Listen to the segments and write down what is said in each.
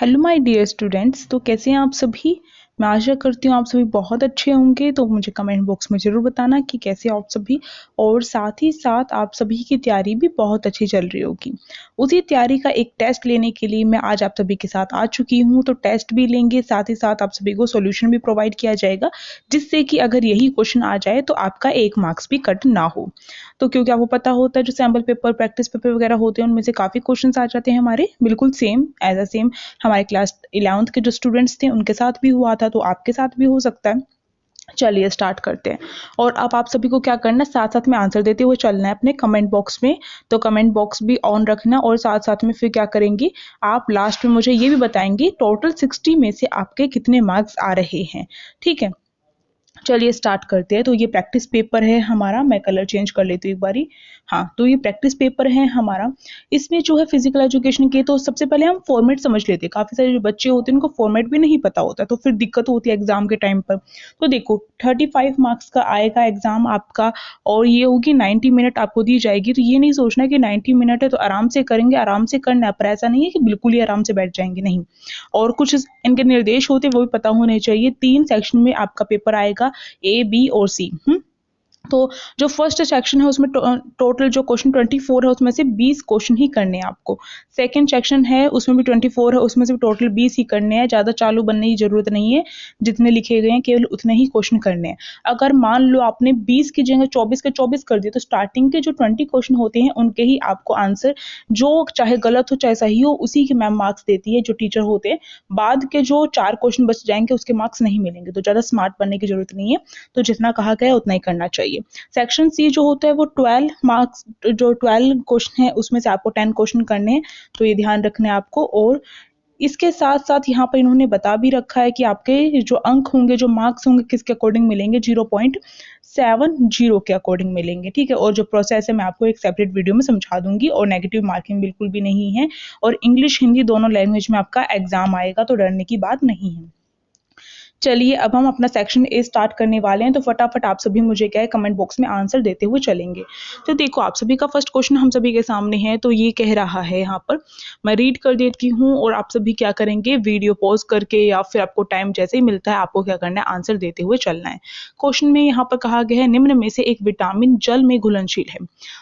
Hello my dear students. तो कैसे हैं आप सभी। मैं आशा करती हूँ आप सभी बहुत अच्छे होंगे। तो मुझे कमेंट बॉक्स में ज़रूर बताना कि कैसे आप सभी, और साथ ही साथ आप सभी की तैयारी भी बहुत अच्छी चल रही होगी। उसी तैयारी का एक टेस्ट लेने के लिए मैं आज आप सभी के साथ आ चुकी हूँ। तो टेस्ट भी लेंगे, साथ ही साथ आप सभी को सॉल्यूशन भी प्रोवाइड किया जाएगा, जिससे कि अगर यही क्वेश्चन आ जाए तो आपका 1 मार्क्स भी कट ना हो। तो क्योंकि आपको पता होता है जो सैम्पल पेपर, प्रैक्टिस पेपर वगैरह होते हैं, उनमें से काफ़ी क्वेश्चंस आ जाते हैं हमारे बिल्कुल सेम एज अ सेम। हमारे क्लास 11th के जो स्टूडेंट्स थे उनके साथ भी हुआ था, तो आपके साथ भी हो सकता है। चलिए स्टार्ट करते हैं। और अब आप सभी को क्या करना है, साथ साथ में आंसर देते हुए चलना है अपने कमेंट बॉक्स में। तो कमेंट बॉक्स भी ऑन रखना, और साथ साथ में फिर क्या करेंगे, आप लास्ट में मुझे ये भी बताएंगे टोटल 60 में से आपके कितने मार्क्स आ रहे हैं। ठीक है, चलिए स्टार्ट करते हैं। तो ये प्रैक्टिस पेपर है हमारा, मैं कलर चेंज कर लेती हूँ एक बारी। हाँ, तो ये प्रैक्टिस पेपर है हमारा। इसमें जो है फिजिकल एजुकेशन के, तो सबसे पहले हम फॉर्मेट समझ लेते हैं। काफ़ी सारे जो बच्चे होते हैं उनको फॉर्मेट भी नहीं पता होता, तो फिर दिक्कत होती है एग्जाम के टाइम पर। तो देखो 35 मार्क्स का आएगा एग्जाम आपका, और ये होगी 90 मिनट आपको दी जाएगी। तो ये नहीं सोचना कि 90 मिनट है तो आराम से करेंगे, आराम से करना है, पर ऐसा नहीं है कि बिल्कुल ही आराम से बैठ जाएंगे, नहीं। और कुछ इनके निर्देश होते हैं वो भी पता होने चाहिए। 3 सेक्शन में आपका पेपर आएगा, ए, बी और सी। तो जो फर्स्ट सेक्शन है उसमें टोटल जो क्वेश्चन 24 है उसमें से 20 क्वेश्चन ही करने हैं आपको। सेकंड सेक्शन है उसमें भी 24 है, उसमें से भी टोटल 20 ही करने हैं। ज़्यादा चालू बनने की जरूरत नहीं है, जितने लिखे गए हैं केवल उतने ही क्वेश्चन करने हैं। अगर मान लो आपने 20 की जगह 24 के 24 कर दिए, तो स्टार्टिंग के जो 20 क्वेश्चन होते हैं उनके ही आपको आंसर, जो चाहे गलत हो चाहे सही हो, उसी के मैम मार्क्स देती है जो टीचर होते हैं। बाद के जो 4 क्वेश्चन बच जाएंगे उसके मार्क्स नहीं मिलेंगे। तो ज़्यादा स्मार्ट बनने की जरूरत नहीं है, तो जितना कहा गया उतना ही करना चाहिए। सेक्शन सी जो होता है वो 12 मार्क्स, जो 12 क्वेश्चन है उसमें से आपको 10 क्वेश्चन करने हैं। तो ये ध्यान रखना है आपको। और इसके साथ साथ यहाँ पर इन्होंने बता भी रखा है कि आपके जो अंक होंगे, जो मार्क्स होंगे, किसके अकॉर्डिंग मिलेंगे, 0.70 के अकॉर्डिंग मिलेंगे। ठीक है, और जो प्रोसेस है मैं आपको एक सेपरेट वीडियो में समझा दूंगी। और नेगेटिव मार्किंग बिल्कुल भी नहीं है, और इंग्लिश हिंदी दोनों लैंग्वेज में आपका एग्जाम आएगा, तो डरने की बात नहीं है। चलिए अब हम अपना सेक्शन ए स्टार्ट करने वाले हैं। तो फटाफट आप सभी मुझे क्या है कमेंट बॉक्स में आंसर देते हुए चलेंगे। तो देखो आप सभी का फर्स्ट क्वेश्चन हम सभी के सामने है। तो ये कह रहा है, यहाँ पर मैं रीड कर देती हूँ, और आप सभी क्या करेंगे, वीडियो पॉज करके या फिर आपको टाइम जैसे ही मिलता है आपको क्या करना है, आंसर देते हुए चलना है। क्वेश्चन में यहाँ पर कहा गया है, निम्न में से एक विटामिन जल में घुलनशील है।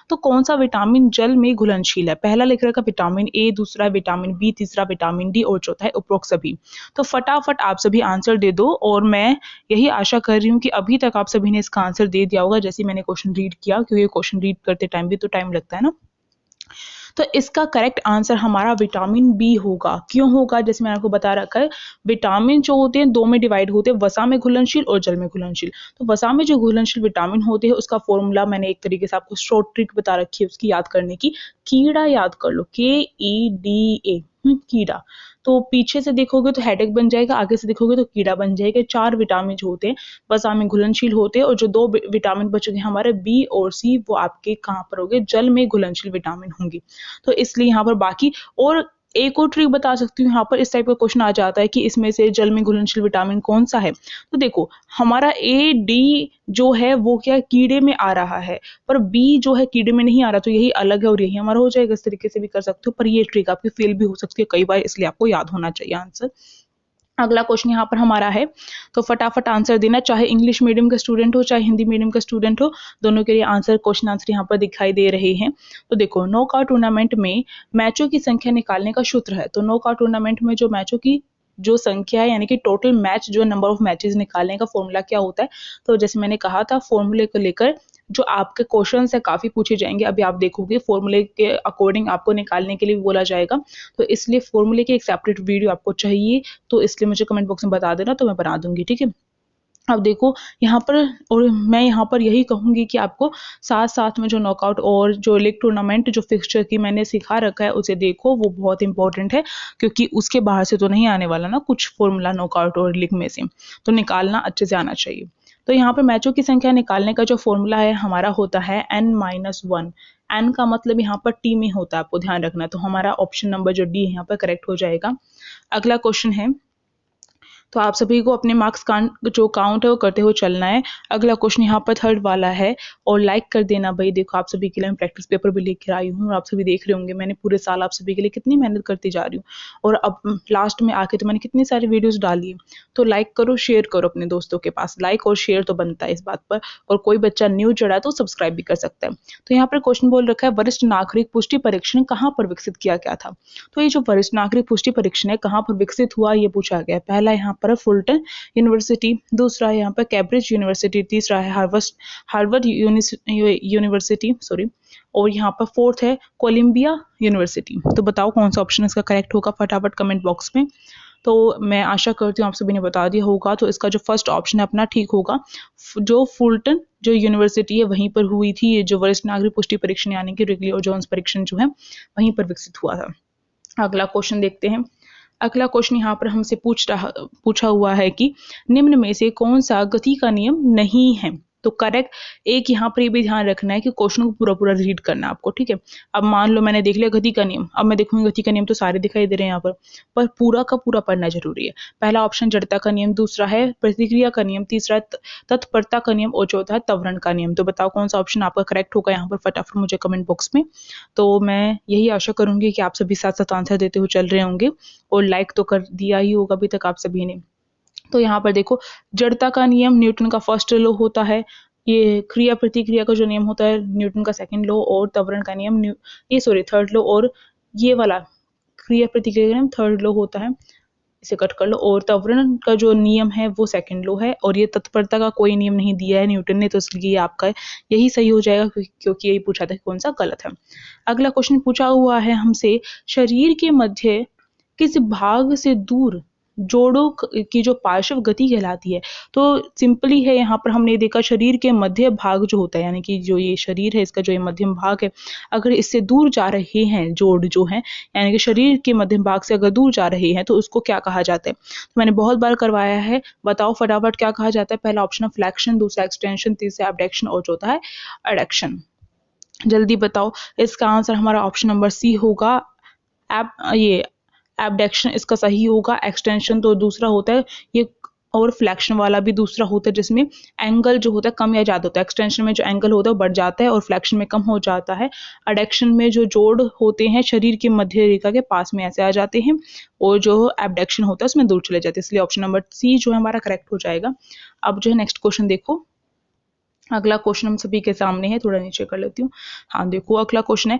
तो कौन सा विटामिन जल में घुलनशील है। पहला लिख रखा विटामिन ए, दूसरा विटामिन बी, तीसरा विटामिन डी, और चौथा है उपरोक्त सभी। तो फटाफट आप सभी आंसर दे दो, और मैं यही आशा कर रही हूँ कि अभी तक आप सभी ने इसका आंसर दे दिया होगा जैसे मैंने क्वेश्चन रीड किया, क्योंकि क्वेश्चन रीड करते टाइम भी तो टाइम लगता है ना। तो इसका करेक्ट आंसर हमारा विटामिन बी होगा। क्यों होगा, जैसे मैंने आपको बता रखा है, विटामिन जो होते हैं दो में डिवाइड होते हैं, वसा में घुलनशील और जल में घुलनशील। तो वसा में जो घुलनशील विटामिन होते हैं उसका फॉर्मूला मैंने एक तरीके से आपको शॉर्ट ट्रिक बता रखी है उसकी याद करने की। कीड़ा याद कर लो, KEDA, कीड़ा। तो पीछे से देखोगे तो हेडेक बन जाएगा, आगे से देखोगे तो कीड़ा बन जाएगा। 4 विटामिन होते हैं वसा में घुलनशील होते हैं, और जो 2 विटामिन बच गए हमारे बी और सी, वो आपके कहाँ पर होंगे, जल में घुलनशील विटामिन होंगे। तो इसलिए यहाँ पर बाकी, और एक और ट्रिक बता सकती हूँ। यहाँ पर इस टाइप का क्वेश्चन आ जाता है कि इसमें से जल में घुलनशील विटामिन कौन सा है। तो देखो हमारा AD जो है वो क्या कीड़े में आ रहा है, पर बी जो है कीड़े में नहीं आ रहा, तो यही अलग है और यही हमारा हो जाएगा। इस तरीके से भी कर सकते हो, पर ये ट्रिक आपकी फेल भी हो सकती है कई बार, इसलिए आपको याद होना चाहिए आंसर। अगला क्वेश्चन यहाँ पर हमारा है, तो फटाफट आंसर देना, चाहे इंग्लिश मीडियम का स्टूडेंट हो चाहे हिंदी मीडियम का स्टूडेंट हो, दोनों के लिए आंसर, क्वेश्चन आंसर यहाँ पर दिखाई दे रहे हैं। तो देखो नॉकआउट टूर्नामेंट में मैचों की संख्या निकालने का सूत्र है। तो नॉकआउट टूर्नामेंट में जो मैचों की जो संख्या है, यानी कि टोटल मैच, जो नंबर ऑफ मैचेस निकालने का फॉर्मूला क्या होता है। तो जैसे मैंने कहा था, फॉर्मूले को लेकर जो आपके क्वेश्चंस है काफी पूछे जाएंगे। अभी आप देखोगे फॉर्मूले के अकॉर्डिंग आपको निकालने के लिए भी बोला जाएगा, तो इसलिए फॉर्मूले की एक सेपरेट वीडियो आपको चाहिए, तो इसलिए मुझे कमेंट बॉक्स में बता देना, तो मैं बना दूंगी। ठीक है, अब देखो यहाँ पर, और मैं यहाँ पर यही कहूंगी कि आपको साथ साथ में जो नॉकआउट और जो लीग टूर्नामेंट जो फिक्सचर की मैंने सिखा रखा है उसे देखो, वो बहुत इंपॉर्टेंट है, क्योंकि उसके बाहर से तो नहीं आने वाला ना कुछ फॉर्मूला नॉकआउट और लीग में से, तो निकालना अच्छे से आना चाहिए। तो यहाँ पर मैचों की संख्या निकालने का जो फॉर्मूला है हमारा होता है N-1। एन का मतलब यहाँ पर टी में होता है, आपको ध्यान रखना। तो हमारा ऑप्शन नंबर जो डी है यहाँ पर करेक्ट हो जाएगा। अगला क्वेश्चन है, तो आप सभी को अपने मार्क्स जो काउंट है वो करते हुए चलना है। अगला क्वेश्चन यहाँ पर थर्ड वाला है और लाइक कर देना भाई। देखो आप सभी के लिए मैं प्रैक्टिस पेपर भी लेकर आई हूँ और आप सभी देख रहे होंगे मैंने पूरे साल आप सभी के लिए कितनी मेहनत करती जा रही हूँ और अब लास्ट में आके तो मैंने कितनी सारी वीडियोस डाली है। तो लाइक करो, शेयर करो अपने दोस्तों के पास। लाइक और शेयर तो बनता है इस बात पर, और कोई बच्चा न्यू चढ़ा है तो सब्सक्राइब भी कर सकता है। तो यहाँ पर क्वेश्चन बोल रखा है वरिष्ठ नागरिक पुष्टि परीक्षण कहाँ पर विकसित किया गया था। तो ये जो वरिष्ठ नागरिक पुष्टि परीक्षण है कहाँ पर विकसित हुआ ये पूछा गया है। पहला यहाँ पर फुलटन यूनिवर्सिटी, दूसरा है यहाँ पर कैम्ब्रिज यूनिवर्सिटी, तीसरा है हार्वर्ड यूनिवर्सिटी सॉरी, और यहाँ पर फोर्थ है कोलंबिया यूनिवर्सिटी। तो बताओ कौन सा ऑप्शन इसका करेक्ट होगा फटाफट कमेंट बॉक्स में। तो मैं आशा करती हूँ आप सभी ने बता दिया होगा। तो इसका जो फर्स्ट ऑप्शन है अपना ठीक होगा। जो फुलटन जो यूनिवर्सिटी है वहीं पर हुई थी ये जो वरिष्ठ नागरिक पुष्टि परीक्षण यानी कि रिगली और जोन्स परीक्षण जो है वहीं पर विकसित हुआ था। अगला क्वेश्चन देखते हैं। अगला क्वेश्चन यहाँ पर हमसे पूछा हुआ है कि निम्न में से कौन सा गति का नियम नहीं है। तो करेक्ट एक यहाँ पर ये भी ध्यान रखना है कि क्वेश्चन को पूरा पूरा रीड करना है आपको, ठीक है। अब मान लो मैंने देख लिया गति का नियम, अब मैं देखूंगी गति का नियम तो सारे दिखाई दे रहे हैं यहाँ पर पूरा का पूरा पढ़ना जरूरी है। पहला ऑप्शन जड़ता का नियम, दूसरा है प्रतिक्रिया का नियम, तीसरा तत्परता का नियम और चौथा है त्वरण का नियम। तो बताओ कौन सा ऑप्शन आपका करेक्ट होगा यहाँ पर फटाफट मुझे कमेंट बॉक्स में। तो मैं यही आशा करूंगी कि आप सभी साथ साथ आंसर देते हुए चल रहे होंगे और लाइक तो कर दिया ही होगा अभी तक आप सभी ने। तो यहाँ पर देखो जड़ता का नियम न्यूटन का फर्स्ट लॉ होता है, ये क्रिया प्रतिक्रिया का जो नियम होता है न्यूटन का सेकंड लॉ, और त्वरण का नियम थर्ड लॉ, और ये वाला क्रिया प्रतिक्रिया का नियम थर्ड लॉ होता है, इसे कट कर लो। और त्वरण का जो नियम है वो सेकंड लॉ है, और ये तत्परता का कोई नियम नहीं दिया है न्यूटन ने, तो इसलिए आपका यही सही हो जाएगा क्योंकि यही पूछा था कि कौन सा गलत है। अगला क्वेश्चन पूछा हुआ है हमसे शरीर के मध्य किस भाग से दूर जोड़ों की जो पार्श्व गति कहलाती है। तो सिंपली है यहाँ पर हमने देखा शरीर के मध्य भाग जो होता है यानी कि जो ये शरीर है इसका जो ये मध्यम भाग है अगर इससे दूर जा रहे हैं जोड़ जो है यानी कि शरीर के मध्यम भाग से अगर दूर जा रहे हैं तो उसको क्या कहा जाता है। तो मैंने बहुत बार करवाया है, बताओ फटाफट क्या कहा जाता है। पहला ऑप्शन फ्लैक्शन, दूसरा एक्सटेंशन, तीसरा एबडक्शन और चौथा है एडक्शन। जल्दी बताओ इसका आंसर हमारा ऑप्शन नंबर सी होगा। ये एबडक्शन इसका सही होगा। एक्सटेंशन तो दूसरा होता है ये, और फ्लैक्शन वाला भी दूसरा होता है जिसमें एंगल जो होता है कम या ज्यादा होता है। एक्सटेंशन में जो एंगल होता है वो बढ़ जाता है और फ्लैक्शन में कम हो जाता है। एडक्शन में जो जोड़ होते हैं शरीर की मध्य रेखा के पास में ऐसे आ जाते हैं और जो एबडक्शन होता है उसमें दूर चले जाते हैं, इसलिए ऑप्शन नंबर सी जो है हमारा करेक्ट हो जाएगा। अब जो है नेक्स्ट क्वेश्चन देखो। अगला क्वेश्चन हम सभी के सामने है, थोड़ा नीचे कर लेती हूँ। हाँ देखो अगला क्वेश्चन है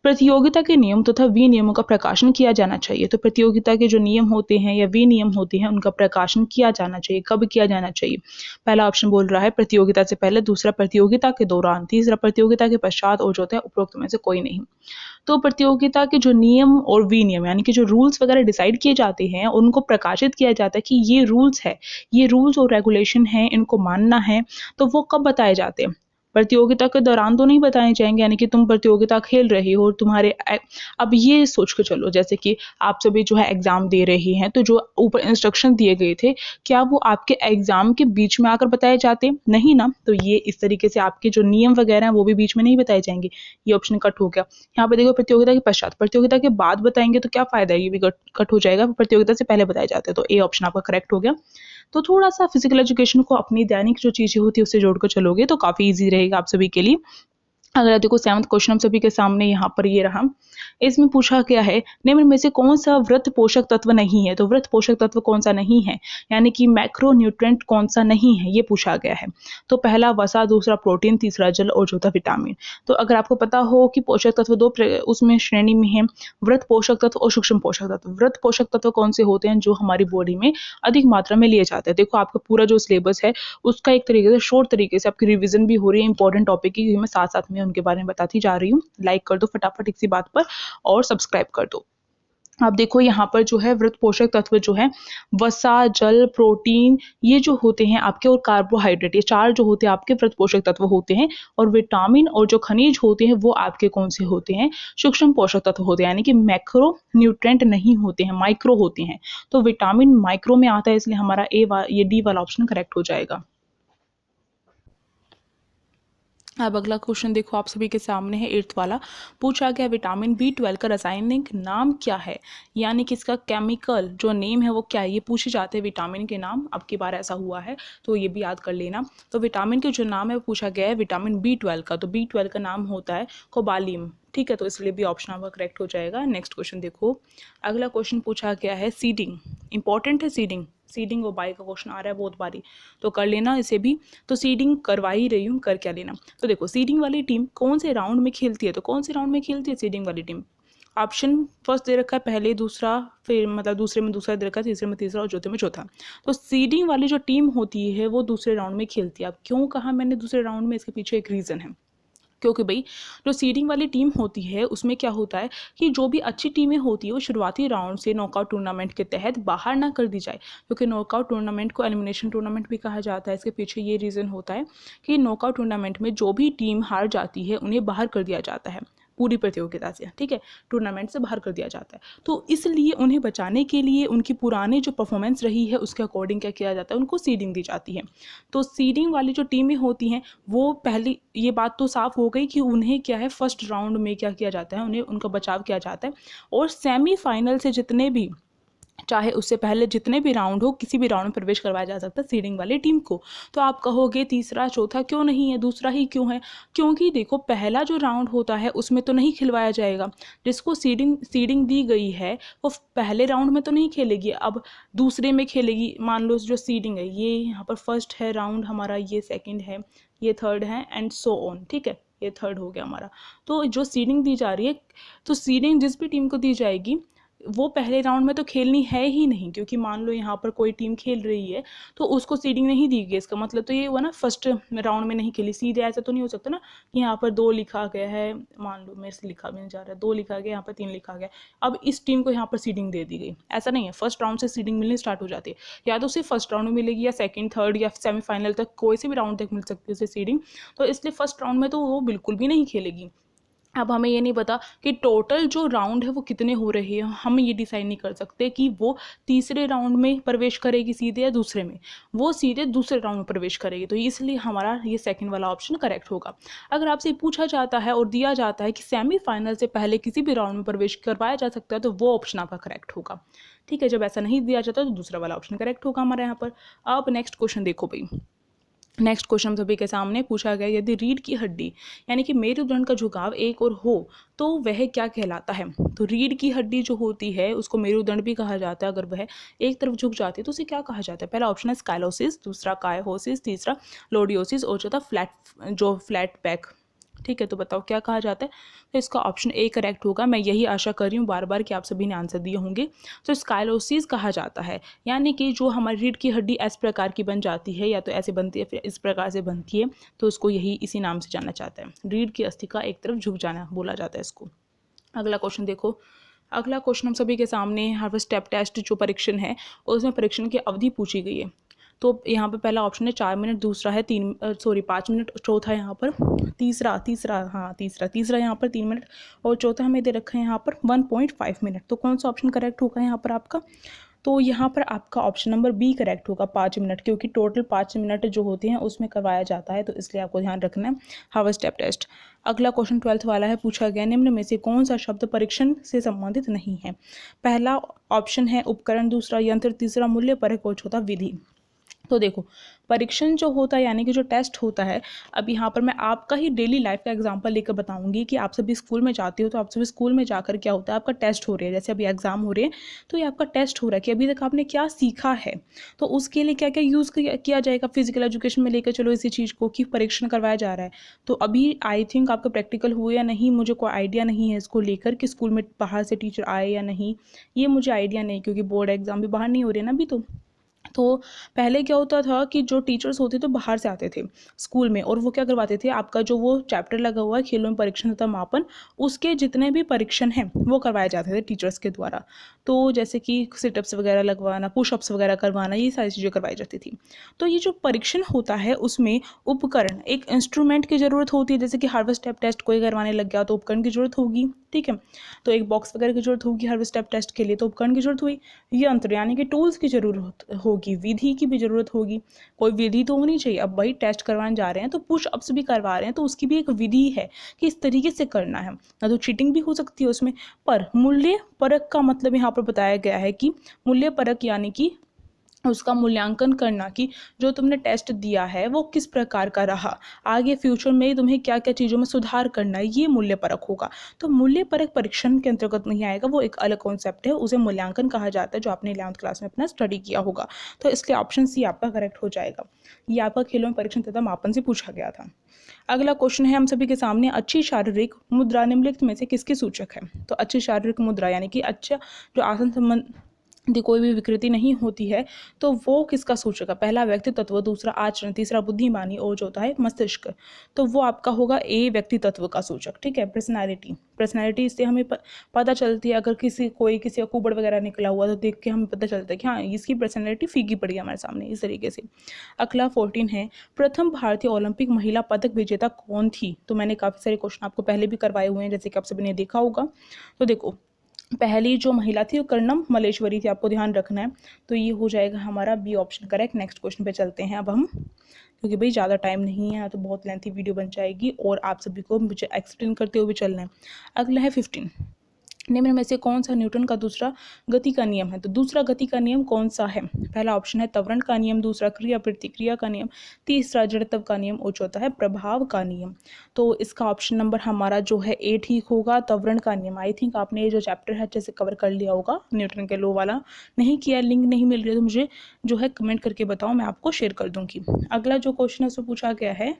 प्रतियोगिता के नियम तथा विनियमों का प्रकाशन किया जाना चाहिए। तो प्रतियोगिता के जो नियम होते हैं या विनियम होते हैं उनका प्रकाशन किया जाना चाहिए, कब किया जाना चाहिए। पहला ऑप्शन बोल रहा है प्रतियोगिता से पहले, दूसरा प्रतियोगिता के दौरान, तीसरा प्रतियोगिता के पश्चात और चौथा उपरोक्त में से कोई नहीं। तो प्रतियोगिता के जो नियम और विनियम यानी कि जो रूल्स वगैरह डिसाइड किए जाते हैं उनको प्रकाशित किया जाता है कि ये रूल्स है, ये रूल्स और रेगुलेशन है, इनको मानना है। तो वो कब बताए जाते हैं, प्रतियोगिता के दौरान तो नहीं बताए जाएंगे। यानी कि तुम प्रतियोगिता खेल रही हो तुम्हारे अब ये सोच के चलो जैसे कि आप सभी जो है एग्जाम दे रहे हैं तो जो ऊपर इंस्ट्रक्शन दिए गए थे क्या वो आपके एग्जाम के बीच में आकर बताए जाते, नहीं ना। तो ये इस तरीके से आपके जो नियम वगैरह हैं वो भी बीच में नहीं बताए जाएंगे, ये ऑप्शन कट हो गया। यहाँ पे देखो प्रतियोगिता के पश्चात, प्रतियोगिता के बाद बताएंगे तो क्या फायदा है, ये भी कट हो जाएगा। प्रतियोगिता से पहले बताए जाते हैं, तो ए ऑप्शन आपका करेक्ट हो गया। तो थोड़ा सा फिजिकल एजुकेशन को अपनी दैनिक जो चीजें होती है उससे जोड़कर चलोगे तो काफी इजी रहेगा आप सभी के लिए। अगर देखो सेवंथ क्वेश्चन हम सभी के सामने यहाँ पर ये रहा, इसमें पूछा गया है निम्न में से कौन सा वृत्त पोषक तत्व नहीं है। तो वृत्त पोषक तत्व कौन सा नहीं है यानी कि मैक्रो न्यूट्रिएंट कौन सा नहीं है ये पूछा गया है। तो पहला वसा, दूसरा प्रोटीन, तीसरा जल और चौथा विटामिन। तो अगर आपको पता हो कि पोषक तत्व दो उसमें श्रेणी में है, वृत्त पोषक तत्व और सूक्ष्म पोषक तत्व। वृत्त पोषक तत्व कौन से होते हैं जो हमारी बॉडी में अधिक मात्रा में लिए जाते हैं। देखो आपका पूरा जो सिलेबस है उसका एक तरीके से शॉर्ट तरीके से आपकी रिवीजन भी हो रही है इंपॉर्टेंट टॉपिक की, मैं साथ साथ में उनके बारे में बताती जा रही हूँ। लाइक कर दो फटाफट इसी बात पर और सब्सक्राइब कर दो। आप देखो यहाँ पर जो है वृत्त पोषक तत्व जो है वसा, जल, प्रोटीन ये जो होते हैं आपके, और कार्बोहाइड्रेट, ये चार जो होते हैं आपके वृत्त पोषक तत्व होते हैं। और विटामिन और जो खनिज होते हैं वो आपके कौन से होते हैं, सूक्ष्म पोषक तत्व होते हैं, यानी कि मैक्रो न्यूट्रिएंट नहीं होते हैं, माइक्रो होते हैं। तो विटामिन माइक्रो में आता है इसलिए हमारा ये डी वाला ऑप्शन करेक्ट हो जाएगा। अब अगला क्वेश्चन देखो आप सभी के सामने है 8th वाला। पूछा गया विटामिन B12 का रासायनिक नाम क्या है, यानी कि इसका केमिकल जो नेम है वो क्या है। ये पूछे जाते हैं विटामिन के नाम, अब की बार ऐसा हुआ है तो ये भी याद कर लेना। तो विटामिन के जो नाम है वो पूछा गया है विटामिन B12 का, तो B12 का नाम होता है कोबालियम। ठीक है, तो इसलिए भी ऑप्शन आपका करेक्ट हो जाएगा। नेक्स्ट क्वेश्चन देखो, अगला क्वेश्चन पूछा गया है सीडिंग, इंपॉर्टेंट है सीडिंग। सीडिंग और बाई का क्वेश्चन आ रहा है बहुत बारी, तो कर लेना इसे भी। तो सीडिंग करवा ही रही हूँ, कर क्या लेना। तो देखो सीडिंग वाली टीम कौन से राउंड में खेलती है, तो कौन से राउंड में खेलती है सीडिंग वाली टीम। ऑप्शन फर्स्ट दे रखा है पहले दूसरा, फिर मतलब दूसरे में दूसरा दे रखा है, तीसरे में तीसरा और चौथे में चौथा। तो सीडिंग वाली जो टीम होती है वो दूसरे राउंड में खेलती है। अब क्यों कहा मैंने दूसरे राउंड में, इसके पीछे एक रीज़न है। क्योंकि भाई जो सीडिंग वाली टीम होती है उसमें क्या होता है कि जो भी अच्छी टीमें होती है वो शुरुआती राउंड से नॉकआउट टूर्नामेंट के तहत बाहर ना कर दी जाए, क्योंकि नॉकआउट टूर्नामेंट को एलिमिनेशन टूर्नामेंट भी कहा जाता है। इसके पीछे ये रीज़न होता है कि नॉकआउट टूर्नामेंट में जो भी टीम हार जाती है उन्हें बाहर कर दिया जाता है पूरी प्रतियोगिता से, ठीक है, टूर्नामेंट से बाहर कर दिया जाता है। तो इसलिए उन्हें बचाने के लिए उनकी पुरानी जो परफॉर्मेंस रही है उसके अकॉर्डिंग क्या किया जाता है, उनको सीडिंग दी जाती है। तो सीडिंग वाली जो टीमें होती हैं वो पहली ये बात तो साफ हो गई कि उन्हें क्या है फर्स्ट राउंड में क्या किया जाता है, उन्हें उनका बचाव किया जाता है। और सेमीफाइनल से जितने भी, चाहे उससे पहले जितने भी राउंड हो, किसी भी राउंड में प्रवेश करवाया जा सकता है सीडिंग वाली टीम को। तो आप कहोगे तीसरा चौथा क्यों नहीं है, दूसरा ही क्यों है। क्योंकि देखो पहला जो राउंड होता है उसमें तो नहीं खिलवाया जाएगा, जिसको सीडिंग दी गई है वो पहले राउंड में तो नहीं खेलेगी, अब दूसरे में खेलेगी। मान लो जो सीडिंग है ये यहाँ पर फर्स्ट है राउंड हमारा, ये सेकेंड है, ये थर्ड है एंड सो ऑन, ठीक है, ये थर्ड हो गया हमारा। तो जो सीडिंग दी जा रही है, तो सीडिंग जिस भी टीम को दी जाएगी वो पहले राउंड में तो खेलनी है ही नहीं, क्योंकि मान लो यहाँ पर कोई टीम खेल रही है तो उसको सीडिंग नहीं दी गई, इसका मतलब तो ये हुआ ना फर्स्ट राउंड में नहीं खेली। सीधे ऐसा तो नहीं हो सकता ना कि यहाँ पर 2 लिखा गया है, मान लो मेरे से लिखा भी नहीं जा रहा है, 2 लिखा गया यहाँ पर 3 लिखा गया, अब इस टीम को यहाँ पर सीडिंग दे दी गई, ऐसा नहीं है। फर्स्ट राउंड से सीडिंग मिलनी स्टार्ट हो जाती है, या तो सिर्फ फर्स्ट राउंड में मिलेगी या सेकेंड थर्ड या सेमीफाइनल तक, कोई से भी राउंड तक मिल सकती है उसे सीडिंग। तो इसलिए फर्स्ट राउंड में तो वो बिल्कुल भी नहीं खेलेगी। अब हमें ये नहीं पता कि टोटल जो राउंड है वो कितने हो रहे हैं, हम ये डिसाइड नहीं कर सकते कि वो तीसरे राउंड में प्रवेश करेगी सीधे या दूसरे में, वो सीधे दूसरे राउंड में प्रवेश करेगी। तो इसलिए हमारा ये सेकंड वाला ऑप्शन करेक्ट होगा। अगर आपसे पूछा जाता है और दिया जाता है कि सेमीफाइनल से पहले किसी भी राउंड में प्रवेश करवाया जा सकता है तो वो ऑप्शन आपका करेक्ट होगा, ठीक है। जब ऐसा नहीं दिया जाता तो दूसरा वाला ऑप्शन करेक्ट होगा हमारे यहाँ पर। अब नेक्स्ट क्वेश्चन देखो भाई, नेक्स्ट क्वेश्चन सभी के सामने पूछा गया, यदि रीढ़ की हड्डी यानी कि मेरुदंड का झुकाव एक और हो तो वह क्या कहलाता है। तो रीढ़ की हड्डी जो होती है उसको मेरुदंड भी कहा जाता है, अगर वह एक तरफ झुक जाती है तो उसे क्या कहा जाता है। पहला ऑप्शन है स्काइलोसिस, दूसरा कायहोसिस, तीसरा लोडियोसिस और चौथा फ्लैट बैक, ठीक है। तो बताओ क्या कहा जाता है, तो इसका ऑप्शन ए करेक्ट होगा। मैं यही आशा कर रही हूँ बार बार कि आप सभी ने आंसर दिए होंगे। तो स्काइलोसिस कहा जाता है, यानी कि जो हमारी रीढ़ की हड्डी इस प्रकार की बन जाती है, या तो ऐसे बनती है फिर इस प्रकार से बनती है, तो उसको यही इसी नाम से जाना चाहता है, रीढ़ की अस्थि का एक तरफ झुक जाना बोला जाता है इसको। अगला क्वेश्चन देखो, अगला क्वेश्चन हम सभी के सामने हार्वर्ड स्टेप टेस्ट जो परीक्षण है उसमें परीक्षण की अवधि पूछी गई है। तो यहाँ पे पहला ऑप्शन है 4 मिनट, दूसरा है 5 मिनट, चौथा यहाँ पर तीसरा यहाँ पर 3 मिनट और चौथा हमें दे रखा है यहाँ पर 1.5 मिनट। तो कौन सा ऑप्शन करेक्ट होगा यहाँ पर आपका, तो यहाँ पर आपका ऑप्शन नंबर बी करेक्ट होगा 5 मिनट, क्योंकि टोटल 5 मिनट जो होते हैं उसमें करवाया जाता है, तो इसलिए आपको ध्यान रखना है हार्वर्ड स्टेप टेस्ट। अगला क्वेश्चन 12th वाला है, पूछा गया निम्न में से कौन सा शब्द परीक्षण से संबंधित नहीं है। पहला ऑप्शन है उपकरण, दूसरा यंत्र, तीसरा मूल्य परख और चौथा विधि। तो देखो परीक्षण जो होता है यानी कि जो टेस्ट होता है, अब यहाँ पर मैं आपका ही डेली लाइफ का एग्जांपल लेकर बताऊंगी कि आप सभी स्कूल में जाते हो, तो आप सभी स्कूल में जाकर क्या होता है आपका टेस्ट हो रहा है, जैसे अभी एग्जाम हो रहे हैं तो ये आपका टेस्ट हो रहा है कि अभी तक आपने क्या सीखा है, तो उसके लिए क्या क्या यूज़ किया जाएगा। फिजिकल एजुकेशन में लेकर चलो इसी चीज़ को कि परीक्षण करवाया जा रहा है, तो अभी आई थिंक आपका प्रैक्टिकल हुए या नहीं मुझे कोई आइडिया नहीं है इसको लेकर कि स्कूल में बाहर से टीचर आए या नहीं, ये मुझे आइडिया नहीं, क्योंकि बोर्ड एग्जाम भी बाहर नहीं हो रहे ना अभी। तो पहले क्या होता था कि जो टीचर्स होते थे बाहर से आते थे स्कूल में, और वो क्या करवाते थे आपका जो वो चैप्टर लगा हुआ है खेलों में परीक्षण तथा मापन, उसके जितने भी परीक्षण हैं वो करवाए जाते थे टीचर्स के द्वारा। तो जैसे कि सिटअप्स वगैरह लगवाना, पुशअप्स वगैरह करवाना, ये सारी चीज़ें करवाई जाती थी। तो ये जो परीक्षण होता है उसमें उपकरण, एक इंस्ट्रूमेंट की ज़रूरत होती है, जैसे कि हार्वर्ड स्टेप टेस्ट कोई करवाने लग गया तो उपकरण की ज़रूरत होगी, ठीक है। तो एक बॉक्स वगैरह की जरूरत होगी हार्वर्ड स्टेप टेस्ट के लिए, तो उपकरण की जरूरत हुई। यंत्र यानी कि टूल्स की जरूरत होगी होगी, विधि की भी ज़रूरत होगी, कोई विधि तो होनी चाहिए। अब वही टेस्ट करवाने जा रहे हैं तो पुशअप्स भी करवा रहे हैं तो उसकी भी एक विधि है कि इस तरीके से करना है, ना तो चीटिंग भी हो सकती है उसमें। पर मूल्य परक का मतलब यहाँ पर बताया गया है कि मूल्य परक यानी कि उसका मूल्यांकन करना कि जो तुमने टेस्ट दिया है वो किस प्रकार का रहा, आगे फ्यूचर में तुम्हें क्या क्या चीज़ों में सुधार करना है, ये मूल्य परक होगा। तो मूल्य परक परीक्षण के अंतर्गत नहीं आएगा, वो एक अलग कॉन्सेप्ट है, उसे मूल्यांकन कहा जाता है, जो आपने 11th क्लास में अपना स्टडी किया होगा। तो इसलिए ऑप्शन सी आपका करेक्ट हो जाएगा। ये आपका खेलों में परीक्षण तथा मापन से पूछा गया था। अगला क्वेश्चन है हम सभी के सामने, अच्छी शारीरिक मुद्रा निम्नलिखित में से किसकी सूचक है। तो अच्छी शारीरिक मुद्रा यानी कि अच्छा जो आसन संबंध कोई भी विकृति नहीं होती है तो वो किसका सूचक है। पहला व्यक्तित्व, दूसरा आचरण, तीसरा बुद्धिमानी और चौथा है मस्तिष्क। तो वो आपका होगा ए व्यक्तित्व का सूचक, ठीक है। पर्सनालिटी, पर्सनालिटी इससे हमें पता चलती है, अगर किसी का कुबड़ वगैरह निकला हुआ तो देख के हमें पता चलता है कि हाँ इसकी पर्सनालिटी फीकी पड़ी है हमारे सामने, इस तरीके से। अगला 14 है, प्रथम भारतीय ओलंपिक महिला पदक विजेता कौन थी। तो मैंने काफ़ी सारे क्वेश्चन आपको पहले भी करवाए हुए हैं, जैसे कि आप सभी ने देखा होगा। तो देखो पहली जो महिला थी वो कर्णम मल्लेश्वरी थी, आपको ध्यान रखना है। तो ये हो जाएगा हमारा B option correct. Next question पे चलते हैं अब हम, क्योंकि भाई ज़्यादा टाइम नहीं है तो बहुत लेंथी वीडियो बन जाएगी और आप सभी को मुझे एक्सप्लेन करते हुए चलना है। अगला है 15, निम्न में से कौन सा न्यूटन का दूसरा गति का नियम है। तो दूसरा गति का नियम कौन सा है। पहला ऑप्शन है त्वरण का नियम, दूसरा क्रिया प्रतिक्रिया का नियम, तीसरा जड़त्व का नियम और चौथा है प्रभाव का नियम। तो इसका ऑप्शन नंबर हमारा जो है ए ठीक होगा, त्वरण का नियम। आई थिंक आपने ये जो चैप्टर है अच्छे से कवर कर लिया होगा, न्यूटन के लॉ वाला। नहीं किया, लिंक नहीं मिल रही है तो मुझे जो है कमेंट करके बताओ, मैं आपको शेयर कर दूंगी। अगला जो क्वेश्चन है उसमें पूछा गया है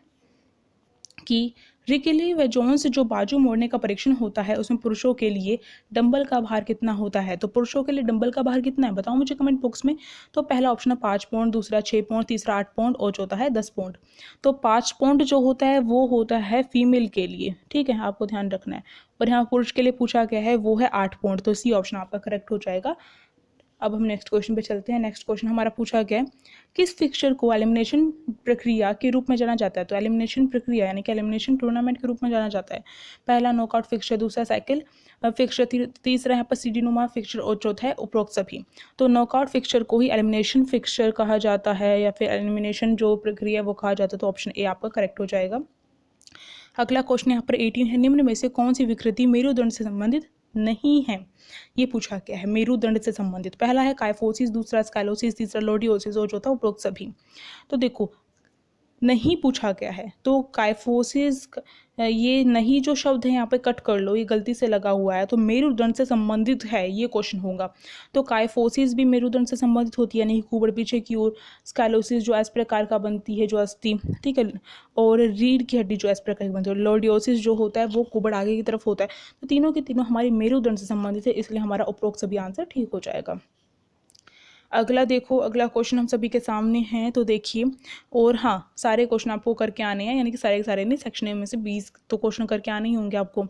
कि रिकेली व जोन्स जो बाजू मोड़ने का परीक्षण होता है उसमें पुरुषों के लिए डंबल का भार कितना होता है। तो पुरुषों के लिए डंबल का भार कितना है बताओ मुझे कमेंट बॉक्स में। तो पहला ऑप्शन है 5 पाउंड, दूसरा 6 पाउंड, तीसरा 8 पाउंड और चौथा है 10 पाउंड। तो 5 पाउंड जो होता है वो होता है फीमेल के लिए, ठीक है, आपको ध्यान रखना है। और यहाँ पुरुष के लिए पूछा गया है वो है 8 पाउंड। तो सी ऑप्शन आपका करेक्ट हो जाएगा। अब हम नेक्स्ट क्वेश्चन पे चलते हैं। नेक्स्ट क्वेश्चन हमारा पूछा गया है, किस फिक्सचर को एलिमिनेशन प्रक्रिया के रूप में जाना जाता है। तो एलिमिनेशन प्रक्रिया यानी कि एलिमिनेशन टूर्नामेंट के रूप में जाना जाता है। पहला नॉकआउट फिक्सचर, दूसरा साइकिल फिक्सचर, तीसरा यहाँ पर सीडी नुमा फिक्सचर और चौथा है उपरोक्त सभी। तो नॉकआउट फिक्सचर को ही एलिमिनेशन फिक्सचर कहा जाता है या फिर एलिमिनेशन जो प्रक्रिया वो कहा जाता है। तो ऑप्शन ए आपका करेक्ट हो जाएगा। अगला क्वेश्चन यहाँ पर 18 है, निम्न में से कौन सी विकृति मेरुदंड से संबंधित नहीं है। ये पूछा गया है मेरुदंड से संबंधित। पहला है काइफोसिस, दूसरा स्कालोसिस, तीसरा लोडियोसिस और चौथा उपरोक्त सभी। तो देखो नहीं पूछा गया है तो काइफोसिस, ये नहीं जो शब्द है यहाँ पे कट कर लो, ये गलती से लगा हुआ है, तो मेरुदंड से संबंधित है ये क्वेश्चन होगा। तो काइफोसिस भी मेरुदंड से संबंधित होती है, नहीं कुबड़ पीछे की ओर, स्कालोसिस जो इस प्रकार का बनती है जो अस्थि, ठीक है, और रीढ़ की हड्डी जो इस प्रकार की बनती है, लोडियोसिस जो होता है वो कुबड़ आगे की तरफ होता है। तो तीनों के तीनों हमारी मेरुदंड से संबंधित है, इसलिए हमारा उपरोक्त सभी आंसर ठीक हो जाएगा। अगला देखो, अगला क्वेश्चन हम सभी के सामने हैं तो देखिए, और हाँ सारे क्वेश्चन आपको करके आने हैं, यानी कि सारे के सारे नहीं, सेक्शन ए में से 20 तो क्वेश्चन करके आने ही होंगे आपको।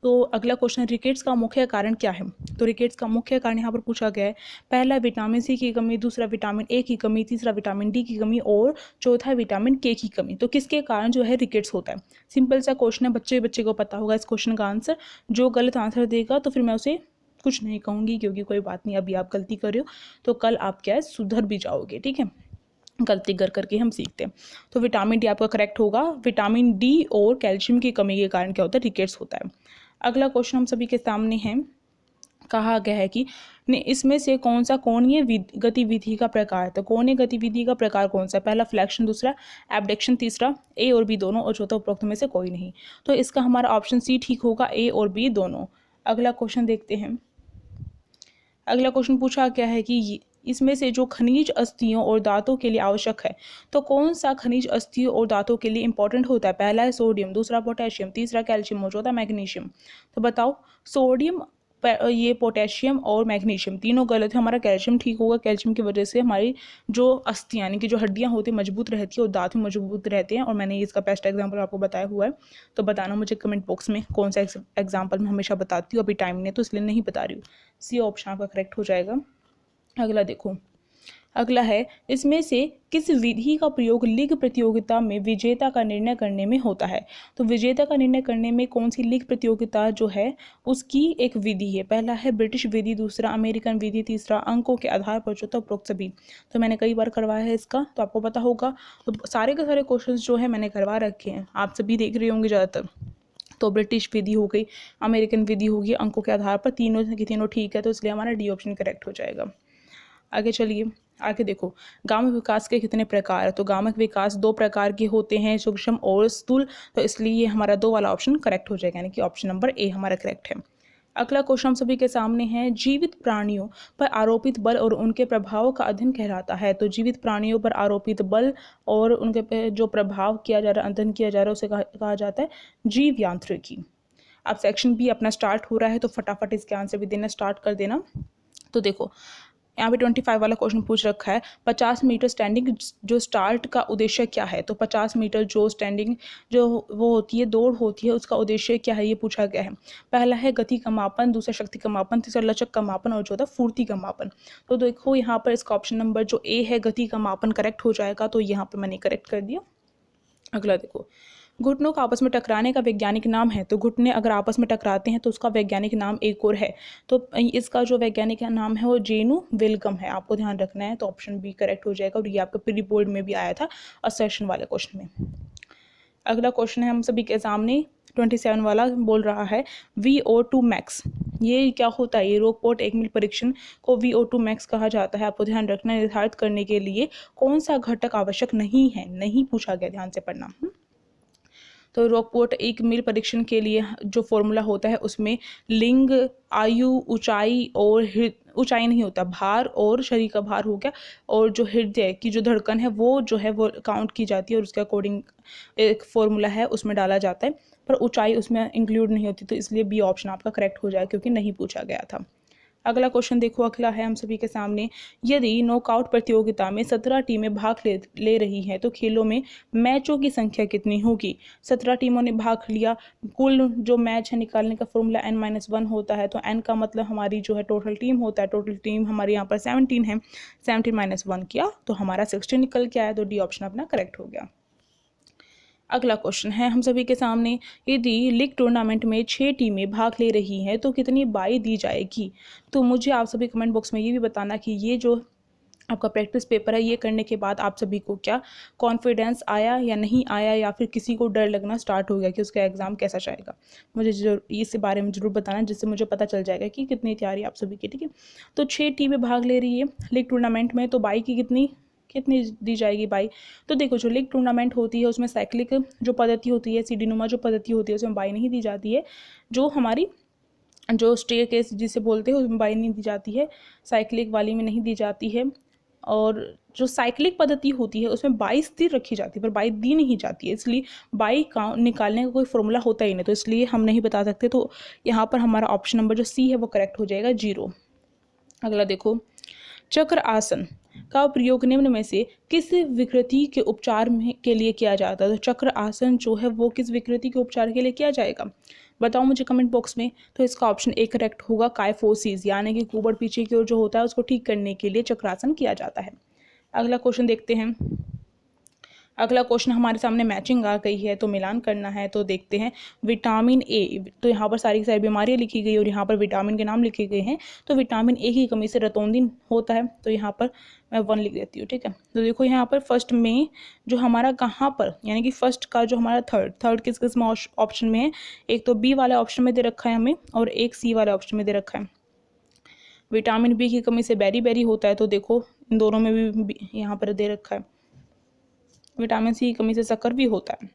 तो अगला क्वेश्चन, रिकेट्स का मुख्य कारण क्या है। तो रिकेट्स का मुख्य कारण यहाँ पर पूछा गया है, पहला विटामिन सी की कमी, दूसरा विटामिन ए की कमी, तीसरा विटामिन डी की कमी और चौथा विटामिन के की कमी। तो किसके कारण जो है रिकेट्स होता है। सिंपल सा क्वेश्चन है, बच्चे को पता होगा इस क्वेश्चन का आंसर। जो गलत आंसर देगा तो फिर मैं उसे कुछ नहीं कहूँगी, क्योंकि कोई बात नहीं, अभी आप गलती कर रहे हो तो कल आप क्या है सुधर भी जाओगे, ठीक है, गलती कर करके हम सीखते हैं। तो विटामिन डी आपका करेक्ट होगा। विटामिन डी और कैल्शियम की कमी के कारण क्या होता है, रिकेट्स होता है। अगला क्वेश्चन हम सभी के सामने है, कहा गया है कि इसमें से कौन सा कोणीय गतिविधि का प्रकार है। तो कोणीय गतिविधि का प्रकार कौन सा है, पहला फ्लैक्शन, दूसरा एबडक्शन, तीसरा ए और बी दोनों और चौथा उपरोक्त में से कोई नहीं। तो इसका हमारा ऑप्शन सी ठीक होगा, ए और बी दोनों। अगला क्वेश्चन देखते हैं। अगला क्वेश्चन पूछा गया है कि इसमें से जो खनिज अस्थियों और दांतों के लिए आवश्यक है, तो कौन सा खनिज अस्थियों और दांतों के लिए इंपॉर्टेंट होता है। पहला है सोडियम, दूसरा पोटेशियम, तीसरा कैल्शियम और चौथा मैग्नीशियम। तो बताओ, सोडियम, ये पोटेशियम और मैग्नीशियम तीनों गलत है, हमारा कैल्शियम ठीक होगा। कैल्शियम की वजह से हमारी जो अस्थियां यानी कि जो हड्डियां होती हैं मजबूत रहती है और दांत भी मजबूत रहते हैं, और मैंने इसका बेस्ट एग्जांपल आपको बताया हुआ है। तो बताना मुझे कमेंट बॉक्स में कौन सा एग्जांपल मैं हमेशा बताती हूँ, अभी टाइम नहीं तो इसलिए नहीं बता रही हूँ। सी ऑप्शन आपका करेक्ट हो जाएगा। अगला देखो, अगला है, इसमें से किस विधि का प्रयोग लीग प्रतियोगिता में विजेता का निर्णय करने में होता है? तो विजेता का निर्णय करने में कौन सी लीग प्रतियोगिता जो है उसकी एक विधि है? पहला है ब्रिटिश विधि, दूसरा अमेरिकन विधि, तीसरा अंकों के आधार पर, चौथा उपरोक्त सभी। तो मैंने कई बार करवाया है इसका, तो आपको पता होगा। तो सारे के सारे क्वेश्चन जो है मैंने करवा रखे हैं, आप सभी देख रहे होंगे ज़्यादातर। तो ब्रिटिश विधि हो गई, अमेरिकन विधि होगी, अंकों के आधार पर, तीनों की तीनों ठीक है, तो इसलिए हमारा डी ऑप्शन करेक्ट हो जाएगा। आगे चलिए, आगे देखो, गांव विकास के कितने प्रकार है? तो गांवक विकास दो प्रकार के होते हैं, सूक्ष्म और स्थूल। तो इसलिए हमारा दो वाला ऑप्शन करेक्ट हो जाएगा, यानी कि ऑप्शन नंबर ए हमारा करेक्ट है। अगला क्वेश्चन हम सभी के सामने है, जीवित प्राणियों पर आरोपित बल और उनके प्रभाव का अध्ययन कहलाता है। तो जीवित प्राणियों पर आरोपित बल और उनके पे जो प्रभाव किया जा रहा है, अध्ययन किया जा रहा है, उसे कहा जाता है जीव यांत्रिकी। अब सेक्शन भी अपना स्टार्ट हो रहा है, तो फटाफट इसके आंसर भी देना स्टार्ट कर देना। तो देखो, यहाँ पे 25 वाला क्वेश्चन पूछ रखा है, 50 मीटर स्टैंडिंग जो स्टार्ट का उद्देश्य क्या है? तो 50 मीटर जो स्टैंडिंग जो वो होती है, दौड़ होती है, उसका उद्देश्य क्या है, ये पूछा गया है। पहला है गति का मापन, दूसरा शक्ति का मापन, तीसरा लचक का मापन और चौथा फुर्ती का मापन। तो देखो यहाँ पर इसका ऑप्शन नंबर जो ए है, गति का मापन, करेक्ट हो जाएगा। तो यहाँ पर मैंने करेक्ट कर दिया। अगला देखो, घुटनों का आपस में टकराने का वैज्ञानिक नाम है। तो घुटने अगर आपस में टकराते हैं तो उसका वैज्ञानिक नाम एक और है। तो इसका जो वैज्ञानिक नाम है वो जेनु विल्गम है, आपको ध्यान रखना है। तो ऑप्शन बी करेक्ट हो जाएगा, और ये आपका प्री बोर्ड में भी आया था असर्शन वाले क्वेश्चन में। अगला क्वेश्चन है हम सभी के सामने 27 वाला, बोल रहा है VO2 मैक्स। ये क्या होता है? ये रोकपोर्ट एक मिल परीक्षण को VO2 मैक्स कहा जाता है। आपको ध्यान रखना है, निर्धारित करने के लिए कौन सा घटक आवश्यक नहीं है, नहीं पूछा गया, ध्यान से पढ़ना। तो रॉकपोर्ट एक मिल परीक्षण के लिए जो फॉर्मूला होता है उसमें लिंग, आयु, ऊंचाई और ऊंचाई नहीं होता, भार और शरीर का भार हो गया, और जो हृदय की जो धड़कन है वो जो है वो काउंट की जाती है, और उसके अकॉर्डिंग एक फॉर्मूला है उसमें डाला जाता है, पर ऊंचाई उसमें इंक्लूड नहीं होती। तो इसलिए बी ऑप्शन आपका करेक्ट हो जाए, क्योंकि नहीं पूछा गया था। अगला क्वेश्चन देखो, अगला है हम सभी के सामने, यदि नॉकआउट प्रतियोगिता में 17 टीमें भाग ले रही हैं तो खेलों में मैचों की संख्या कितनी होगी? 17 टीमों ने भाग लिया, कुल जो मैच है निकालने का फॉर्मूला n-1 होता है। तो n का मतलब हमारी जो है टोटल टीम होता है, टोटल टीम हमारे यहाँ पर 17 है, 17 - 1 किया तो हमारा 16 निकल के आया। तो डी ऑप्शन अपना करेक्ट हो गया। अगला क्वेश्चन है हम सभी के सामने, यदि लीग टूर्नामेंट में 6 टीमें भाग ले रही हैं तो कितनी बाई दी जाएगी? तो मुझे आप सभी कमेंट बॉक्स में ये भी बताना कि ये जो आपका प्रैक्टिस पेपर है, ये करने के बाद आप सभी को क्या कॉन्फिडेंस आया या नहीं आया, या फिर किसी को डर लगना स्टार्ट हो गया कि उसका एग्ज़ाम कैसा जाएगा। मुझे जरूर इस बारे में ज़रूर बताना, जिससे मुझे पता चल जाएगा कि कितनी तैयारी आप सभी की। ठीक है, तो 6 टीमें भाग ले रही है लीग टूर्नामेंट में, तो बाई की कितनी कितनी दी जाएगी बाई? तो देखो, जो लीग टूर्नामेंट होती है उसमें साइक्लिक जो पद्धति होती है, सीढ़ीनुमा जो पद्धति होती है, उसमें बाई नहीं दी जाती है। जो हमारी जो स्टेयरकेस जिसे बोलते हैं उसमें बाई नहीं दी जाती है, साइक्लिक वाली में नहीं दी जाती है। और जो साइक्लिक पद्धति होती है उसमें बाई स्थिर रखी जाती है, पर बाई दी नहीं जाती है, इसलिए बाई का निकालने का कोई फॉर्मूला होता ही नहीं, तो इसलिए हम नहीं बता सकते। तो यहाँ पर हमारा ऑप्शन नंबर जो सी है वो करेक्ट हो जाएगा, 0। अगला देखो, चक्र आसन का प्रयोग निम्न में से किस विकृति के उपचार में के लिए किया जाता है? तो चक्र आसन जो है वो किस विकृति के उपचार के लिए किया जाएगा? बताओ मुझे कमेंट बॉक्स में। तो इसका ऑप्शन ए करेक्ट होगा, काइफोसिस, यानी कि कुबड़ पीछे की ओर जो होता है उसको ठीक करने के लिए चक्रासन किया जाता है। अगला क्वेश्चन देखते हैं। अगला क्वेश्चन हमारे सामने मैचिंग आ गई है, तो मिलान करना है। तो देखते हैं, विटामिन ए, तो यहाँ पर सारी की सारी बीमारियाँ लिखी गई और यहाँ पर विटामिन के नाम लिखे गए हैं। तो विटामिन ए की कमी से रतौंदिन होता है, तो यहाँ पर मैं 1 लिख देती हूँ। ठीक है, तो देखो यहाँ पर फर्स्ट में जो हमारा कहाँ पर, यानी कि फर्स्ट का जो हमारा थर्ड किस किस ऑप्शन में है? एक तो बी वाले ऑप्शन में दे रखा है हमें, और एक सी वाले ऑप्शन में दे रखा है। विटामिन बी की कमी से बेरी होता है, तो देखो इन दोनों में भी यहाँ पर दे रखा है। विटामिन सी की कमी से शक्कर भी होता है,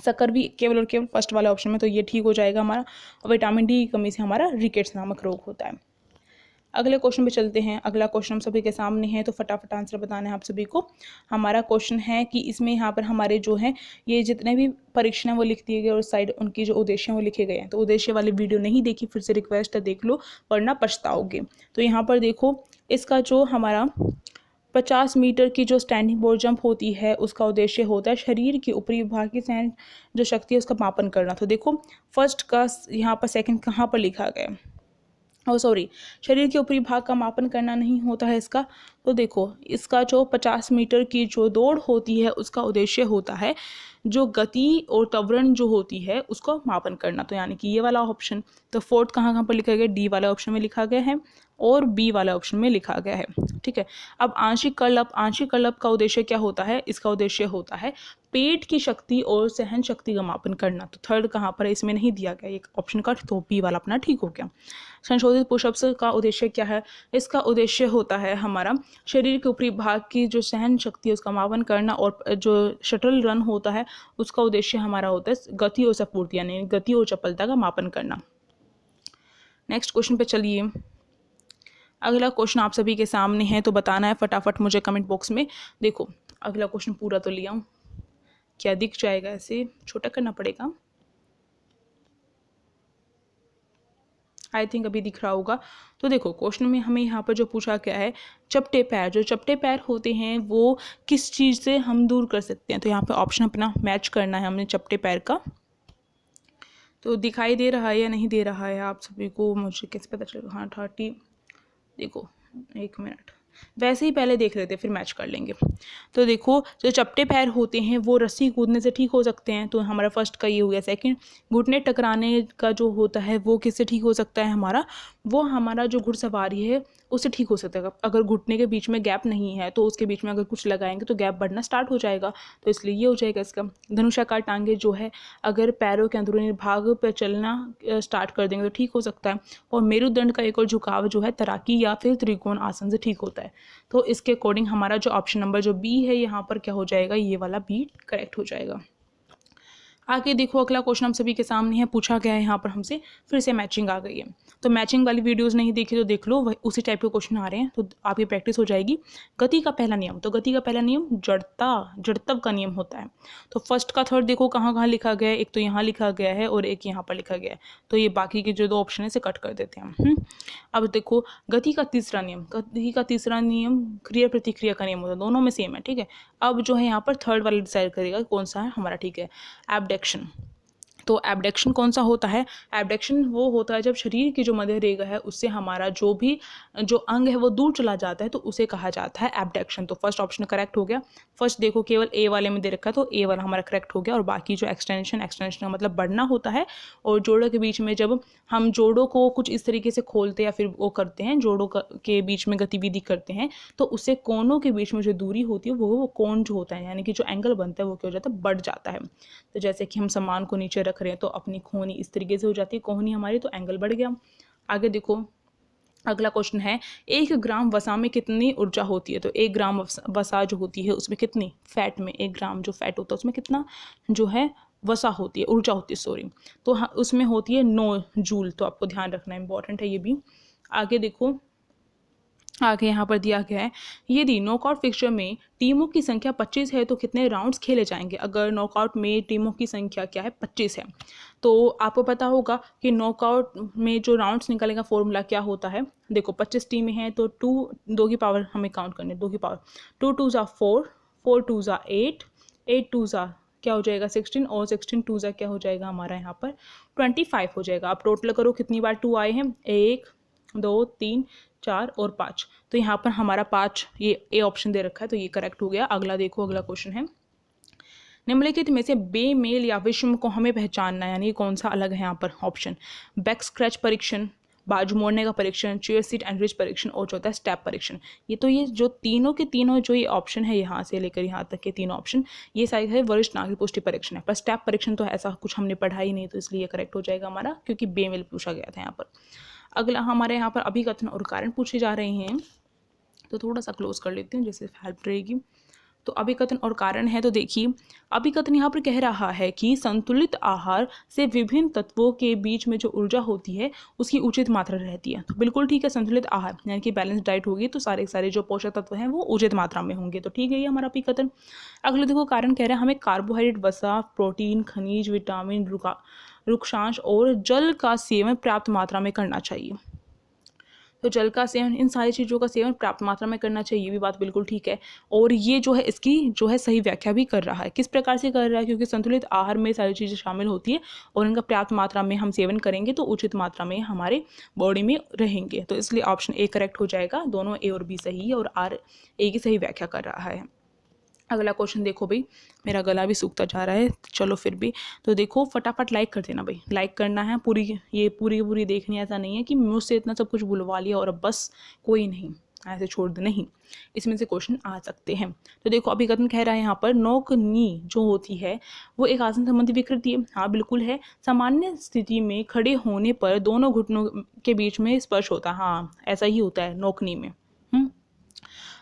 शक्कर भी केवल और केवल फर्स्ट वाले ऑप्शन में, तो ये ठीक हो जाएगा हमारा। और विटामिन डी की कमी से हमारा रिकेट्स नामक रोग होता है। अगले क्वेश्चन पे चलते हैं। अगला क्वेश्चन हम सभी के सामने है, तो फटाफट आंसर बताना है आप सभी को। हमारा क्वेश्चन है कि इसमें यहाँ पर हमारे जो है ये जितने भी परीक्षण है वो लिख दिए गए, और साइड उनकी जो उद्देश्य है वो लिखे गए हैं। तो उद्देश्य वाली वीडियो नहीं देखी, फिर से रिक्वेस्ट है देख लो, वरना पछताओगे। तो यहाँ पर देखो, इसका जो हमारा 50 मीटर की जो स्टैंडिंग बोर्ड जंप होती है उसका उद्देश्य होता है शरीर के ऊपरी विभाग की सहन जो शक्ति है उसका मापन करना। तो देखो फर्स्ट का यहाँ पर सेकंड कहाँ पर लिखा गया है? सॉरी, शरीर के ऊपरी भाग का मापन करना नहीं होता है इसका। तो देखो, इसका जो 50 मीटर की जो दौड़ होती है उसका उद्देश्य होता है जो गति और त्वरण जो होती है उसको मापन करना। तो यानी कि ये वाला ऑप्शन। तो फोर्थ कहाँ कहाँ पर लिखा गया, डी वाला ऑप्शन में लिखा गया है और बी वाला ऑप्शन में लिखा गया है। ठीक है। अब आंशिक कलप का उद्देश्य क्या होता है, इसका उद्देश्य होता है पेट की शक्ति और सहन शक्ति का मापन करना। तो थर्ड कहाँ पर है, इसमें नहीं दिया गया एक ऑप्शन का, तो बी वाला अपना ठीक हो गया। संशोधित पुशअप्स का उद्देश्य क्या है, इसका उद्देश्य होता है हमारा शरीर के ऊपरी भाग की जो सहन शक्ति है उसका मापन करना, और जो शटल रन होता है उसका उद्देश्य हमारा होता है गति और सपूर्ति यानी गति और चपलता का मापन करना। नेक्स्ट क्वेश्चन पे चलिए। अगला क्वेश्चन आप सभी के सामने है, तो बताना है फटाफट मुझे कमेंट बॉक्स में। देखो, अगला क्वेश्चन पूरा तो लिया हूँ, क्या दिख जाएगा, ऐसे छोटा करना पड़ेगा, आई थिंक अभी दिख रहा होगा। तो देखो, क्वेश्चन में हमें यहाँ पर जो पूछा गया है, चपटे पैर, जो चपटे पैर होते हैं वो किस चीज़ से हम दूर कर सकते हैं। तो यहाँ पे ऑप्शन अपना मैच करना है हमने चपटे पैर का। तो दिखाई दे रहा है या नहीं दे रहा है आप सभी को, मुझे कैसे पता चलेगा। हाँ 30, देखो 1 मिनट, वैसे ही पहले देख लेते फिर मैच कर लेंगे। तो देखो, जो चपटे पैर होते हैं वो रस्सी कूदने से ठीक हो सकते हैं, तो हमारा फर्स्ट का ये हो गया। सेकंड, घुटने टकराने का जो होता है वो किससे ठीक हो सकता है, हमारा वो हमारा जो घुड़सवारी है उससे ठीक हो सकता है। अगर घुटने के बीच में गैप नहीं है तो उसके बीच में अगर कुछ लगाएंगे तो गैप बढ़ना स्टार्ट हो जाएगा, तो इसलिए ये हो जाएगा इसका। धनुषाकार टांगे जो है अगर पैरों के अंदरूनी भाग पर चलना स्टार्ट कर देंगे तो ठीक हो सकता है। और मेरुदंड का एक और झुकाव जो है तैराकी या फिर त्रिकोण आसन से ठीक होता है। तो इसके अकॉर्डिंग हमारा जो ऑप्शन नंबर जो बी है यहाँ पर क्या हो जाएगा, ये वाला बी करेक्ट हो जाएगा। आगे देखो, अगला क्वेश्चन हम सभी के सामने है, पूछा गया है यहाँ पर हमसे, फिर से मैचिंग आ गई है। तो मैचिंग वाली वीडियोस नहीं देखी तो देख लो, उसी टाइप के क्वेश्चन आ रहे हैं, तो आपकी प्रैक्टिस हो जाएगी। गति का पहला नियम, तो गति का पहला नियम जड़त्व का नियम होता है। तो फर्स्ट का थर्ड देखो कहाँ कहाँ लिखा गया है, एक तो यहाँ लिखा गया है और एक यहाँ पर लिखा गया है। तो ये बाकी के जो 2 ऑप्शन है इसे कट कर देते हैं हम। अब देखो, गति का तीसरा नियम क्रिया प्रतिक्रिया का नियम होता है, दोनों में सेम है। ठीक है। अब जो है यहाँ पर थर्ड वाला डिसाइड करेगा कौन सा है हमारा। ठीक है। एब्डक्शन, तो एब्डक्शन कौन सा होता है, एब्डक्शन वो होता है जब शरीर की जो मध्य रेखा है उससे हमारा जो अंग है वो दूर चला जाता है, तो उसे कहा जाता है एब्डक्शन। तो फर्स्ट ऑप्शन करेक्ट हो गया। फर्स्ट देखो केवल ए वाले में दे रखा है तो ए वाला हमारा करेक्ट हो गया, और बाकी जो एक्सटेंशन का मतलब बढ़ना होता है, और जोड़ों के बीच में जब हम जोड़ों को कुछ इस तरीके से खोलते या फिर वो करते हैं, जोड़ों के बीच में गतिविधि करते हैं, तो उससे कोनों के बीच में जो दूरी होती है वो कोण जो होता है यानी कि जो एंगल बनता है वो क्या हो जाता है, बढ़ जाता है। तो जैसे कि हम सामान को नीचे रख रहे हैं तो अपनी कोहनी इस तरीके से हो जाती है, कोहनी हमारी, तो एंगल बढ़ गया। आगे देखो, अगला क्वेश्चन है 1 ग्राम वसा में कितनी ऊर्जा होती है। तो 1 ग्राम वसा जो होती है उसमें कितनी फैट में, 1 ग्राम जो फैट होता है उसमें कितना जो है वसा होती है, ऊर्जा होती है सॉरी। तो उसमें होती है 9 जूल। तो आपको ध्यान रखना इंपॉर्टेंट है ये भी। आगे देखो, आगे यहाँ पर दिया गया है, यदि नॉकआउट फिक्चर में टीमों की संख्या 25 है तो कितने राउंड्स खेले जाएंगे। अगर नॉकआउट में टीमों की संख्या क्या है, 25 है, तो आपको पता होगा कि नॉकआउट में जो राउंड्स निकलेगा फॉर्मूला क्या होता है। देखो 25 टीमें हैं तो 2 की पावर हमें काउंट करनी है, 2 की पावर 2 2 ज़ा 4, 4 2 ज़ा 8, 8 2 ज़ा क्या हो जाएगा 16, और 16 2 ज़ा क्या हो जाएगा हमारा यहाँ पर 25 हो जाएगा। आप टोटल करो कितनी बार 2 आए हैं, 1 2 3 4 और 5, तो यहाँ पर हमारा 5 ये ए ऑप्शन दे रखा है, तो ये करेक्ट हो गया। अगला देखो, अगला क्वेश्चन है, निम्नलिखित में से बेमेल या विषम को हमें पहचानना है, यानी कौन सा अलग है यहाँ पर ऑप्शन। बैक स्क्रैच परीक्षण, बाजू मोड़ने का परीक्षण, चेयर सीट एंड रिच परीक्षण, और चौथा स्टेप परीक्षण। ये जो तीनों के तीनों जो ये ऑप्शन है यहाँ से लेकर यहाँ तक के तीनों ऑप्शन, ये सारे है वरिष्ठ नागरिक पुष्टि परीक्षण है, पर स्टेप परीक्षण तो ऐसा कुछ हमने पढ़ा ही नहीं, तो इसलिए करेक्ट हो जाएगा हमारा, क्योंकि बेमेल पूछा गया था यहाँ पर। अगला हमारे यहाँ पर अभिकथन और कारण पूछे जा रहे हैं, तो थोड़ा सा क्लोज कर लेते हैं जैसे हेल्प रहेगी। तो अभिकथन और कारण है, तो देखिए अभिकथन यहाँ पर कह रहा है कि संतुलित आहार से विभिन्न तत्वों के बीच में जो ऊर्जा होती है उसकी उचित मात्रा रहती है। तो बिल्कुल ठीक है, संतुलित आहार यानी कि बैलेंस डाइट होगी तो सारे जो पोषक तत्व हैं वो उचित मात्रा में होंगे, तो ठीक है ये हमारा अभिकथन। अगले देखो, कारण कह रहा है हमें कार्बोहाइड्रेट, वसा, प्रोटीन, खनिज, विटामिन, रुक्षांश और जल का सेवन पर्याप्त मात्रा में करना चाहिए। तो जल का सेवन, इन सारी चीज़ों का सेवन पर्याप्त मात्रा में करना चाहिए, ये भी बात बिल्कुल ठीक है। और ये जो है इसकी जो है सही व्याख्या भी कर रहा है। किस प्रकार से कर रहा है, क्योंकि संतुलित आहार में सारी चीज़ें शामिल होती है और इनका पर्याप्त मात्रा में हम सेवन करेंगे तो उचित मात्रा में हमारे बॉडी में रहेंगे। तो इसलिए ऑप्शन ए करेक्ट हो जाएगा। दोनों ए और बी सही है और आर ए की सही व्याख्या कर रहा है। अगला क्वेश्चन देखो भाई, मेरा गला भी सूखता जा रहा है, चलो फिर भी तो देखो, फटाफट लाइक कर देना भाई, लाइक करना है, पूरी देखनी है। ऐसा नहीं है कि मुझसे इतना सब कुछ बुलवा लिया और अब बस कोई नहीं, ऐसे छोड़ दे, नहीं, इसमें से क्वेश्चन आ सकते हैं। तो देखो अभी कथन कह रहा है यहाँ पर, नोक नी जो होती है वो एक आसन संबंधी विकृति है। हाँ बिल्कुल है। सामान्य स्थिति में खड़े होने पर दोनों घुटनों के बीच में स्पर्श होता है। हाँ ऐसा ही होता है नोकनी में।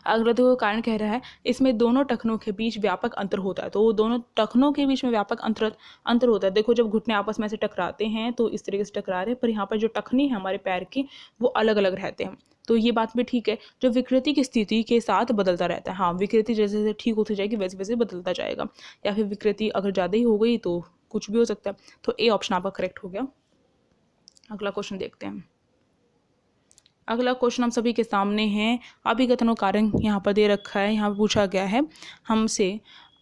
अगला तो कारण कह रहा है, इसमें दोनों टखनों के बीच व्यापक अंतर होता है। तो दोनों टखनों के बीच में व्यापक अंतर होता है। देखो जब घुटने आपस में से टकराते हैं तो इस तरीके से टकरा रहे हैं, पर यहाँ पर जो टखने हैं हमारे पैर की वो अलग अलग रहते हैं। तो ये बात भी ठीक है, जो विकृति की स्थिति के साथ बदलता रहता है। हाँ विकृति जैसे जैसे ठीक होती जाएगी वैसे वैसे बदलता जाएगा, या फिर विकृति अगर ज़्यादा ही हो गई तो कुछ भी हो सकता है। तो ए ऑप्शन आपका करेक्ट हो गया। अगला क्वेश्चन देखते हैं। अगला क्वेश्चन हम सभी के सामने है, अभिकथन कारण यहाँ पर दे रखा है। यहाँ पर पूछा गया है हमसे,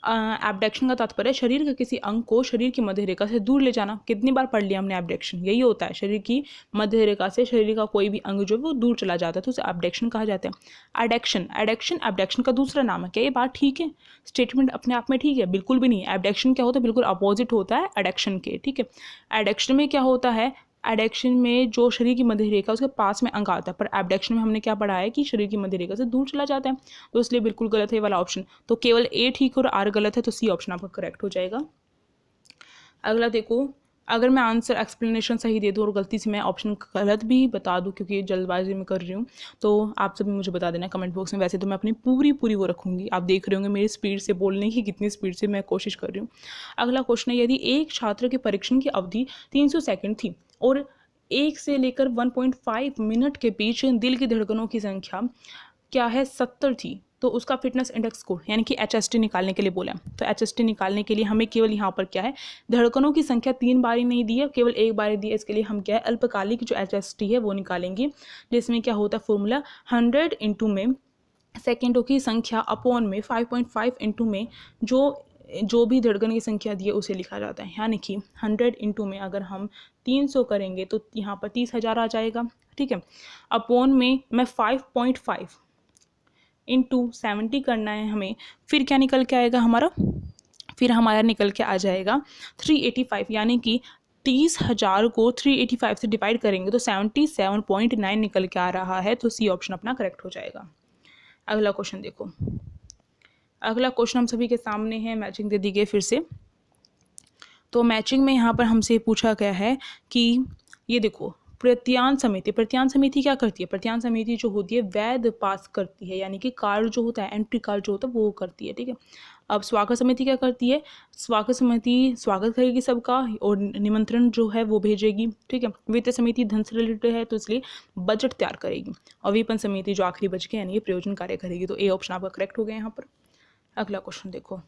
एब्डक्शन का तात्पर्य शरीर के किसी अंग को शरीर की मध्य रेखा से दूर ले जाना। कितनी बार पढ़ लिया हमने एब्डक्शन, यही होता है, शरीर की मध्य रेखा से शरीर का कोई भी अंग जो है वो दूर चला जाता है तो उसे एब्डक्शन कहा जाता है। एडक्शन का दूसरा नाम है। क्या ये बात ठीक है? स्टेटमेंट अपने आप में ठीक है? बिल्कुल भी नहीं। एब्डक्शन क्या होता है? बिल्कुल अपोजिट होता है एडक्शन के। ठीक है, एडक्शन में क्या होता है, एडक्शन में जो शरीर की मध्य रेखा उसके पास में अंग आता है, पर एबडक्शन में हमने क्या पढ़ा है कि शरीर की मध्य रेखा से दूर चला जाता है, तो इसलिए बिल्कुल गलत है ये वाला ऑप्शन। तो केवल ए ठीक और आर गलत है, तो सी ऑप्शन आपका करेक्ट हो जाएगा। अगला देखो, अगर मैं आंसर एक्सप्लेनेशन सही दे दूँ और गलती से मैं ऑप्शन गलत भी बता दूँ, क्योंकि जल्दबाजी में कर रही हूँ, तो आप सभी मुझे बता देना कमेंट बॉक्स में। वैसे तो मैं अपनी पूरी वो रखूँगी, आप देख रहे होंगे मेरी स्पीड से बोलने की कितनी स्पीड से मैं कोशिश कर रही हूँ। अगला क्वेश्चन है, यदि एक छात्र के परीक्षण की अवधि 300 सेकेंड थी और 1 से लेकर 1.5 मिनट के बीच दिल की धड़कनों की संख्या क्या है 70 थी, तो उसका फिटनेस इंडेक्स स्कोर यानी कि HST निकालने के लिए बोला है। तो HST निकालने के लिए हमें केवल यहाँ पर क्या है, धड़कनों की संख्या 3 बारी नहीं दी है, केवल 1 बारी दी है। इसके लिए हम क्या है, अल्पकालिक जो HST है वो निकालेंगे, जिसमें क्या होता है फॉर्मूला 100 इंटू में सेकेंडों की संख्या अपॉन में 5.5 इंटू में जो भी धड़कन की संख्या दी है उसे लिखा जाता है। यानी कि 100 इंटू में अगर हम 300 करेंगे तो यहाँ पर 30,000 आ जाएगा। ठीक है, अपॉन में मैं 5.5 इंटू 70 करना है हमें, फिर क्या निकल के आएगा हमारा, फिर हमारा निकल के आ जाएगा 385, यानी कि 30,000 को 385 से डिवाइड करेंगे तो 77.9 निकल के आ रहा है। तो सी ऑप्शन अपना करेक्ट हो जाएगा। अगला क्वेश्चन देखो, अगला क्वेश्चन हम सभी के सामने है, मैचिंग दे दी गई फिर से। तो मैचिंग में यहाँ पर हमसे पूछा गया है कि ये देखो, प्रत्यान समिति क्या करती है? प्रत्यान समिति जो होती है वैध पास करती है, यानी कि कार्य जो होता है, एंट्री कार्य जो होता है वो करती है। ठीक है, अब स्वागत समिति क्या करती है? स्वागत समिति स्वागत करेगी सबका और निमंत्रण जो है वो भेजेगी। ठीक है, वित्त समिति धन से रिलेटेड है तो इसलिए बजट तैयार करेगी, और विपणन समिति जो आखिरी बच गया यानी ये प्रयोजन कार्य करेगी। तो ए ऑप्शन आपका करेक्ट हो गया यहाँ पर। अगला क्वेश्चन देखो,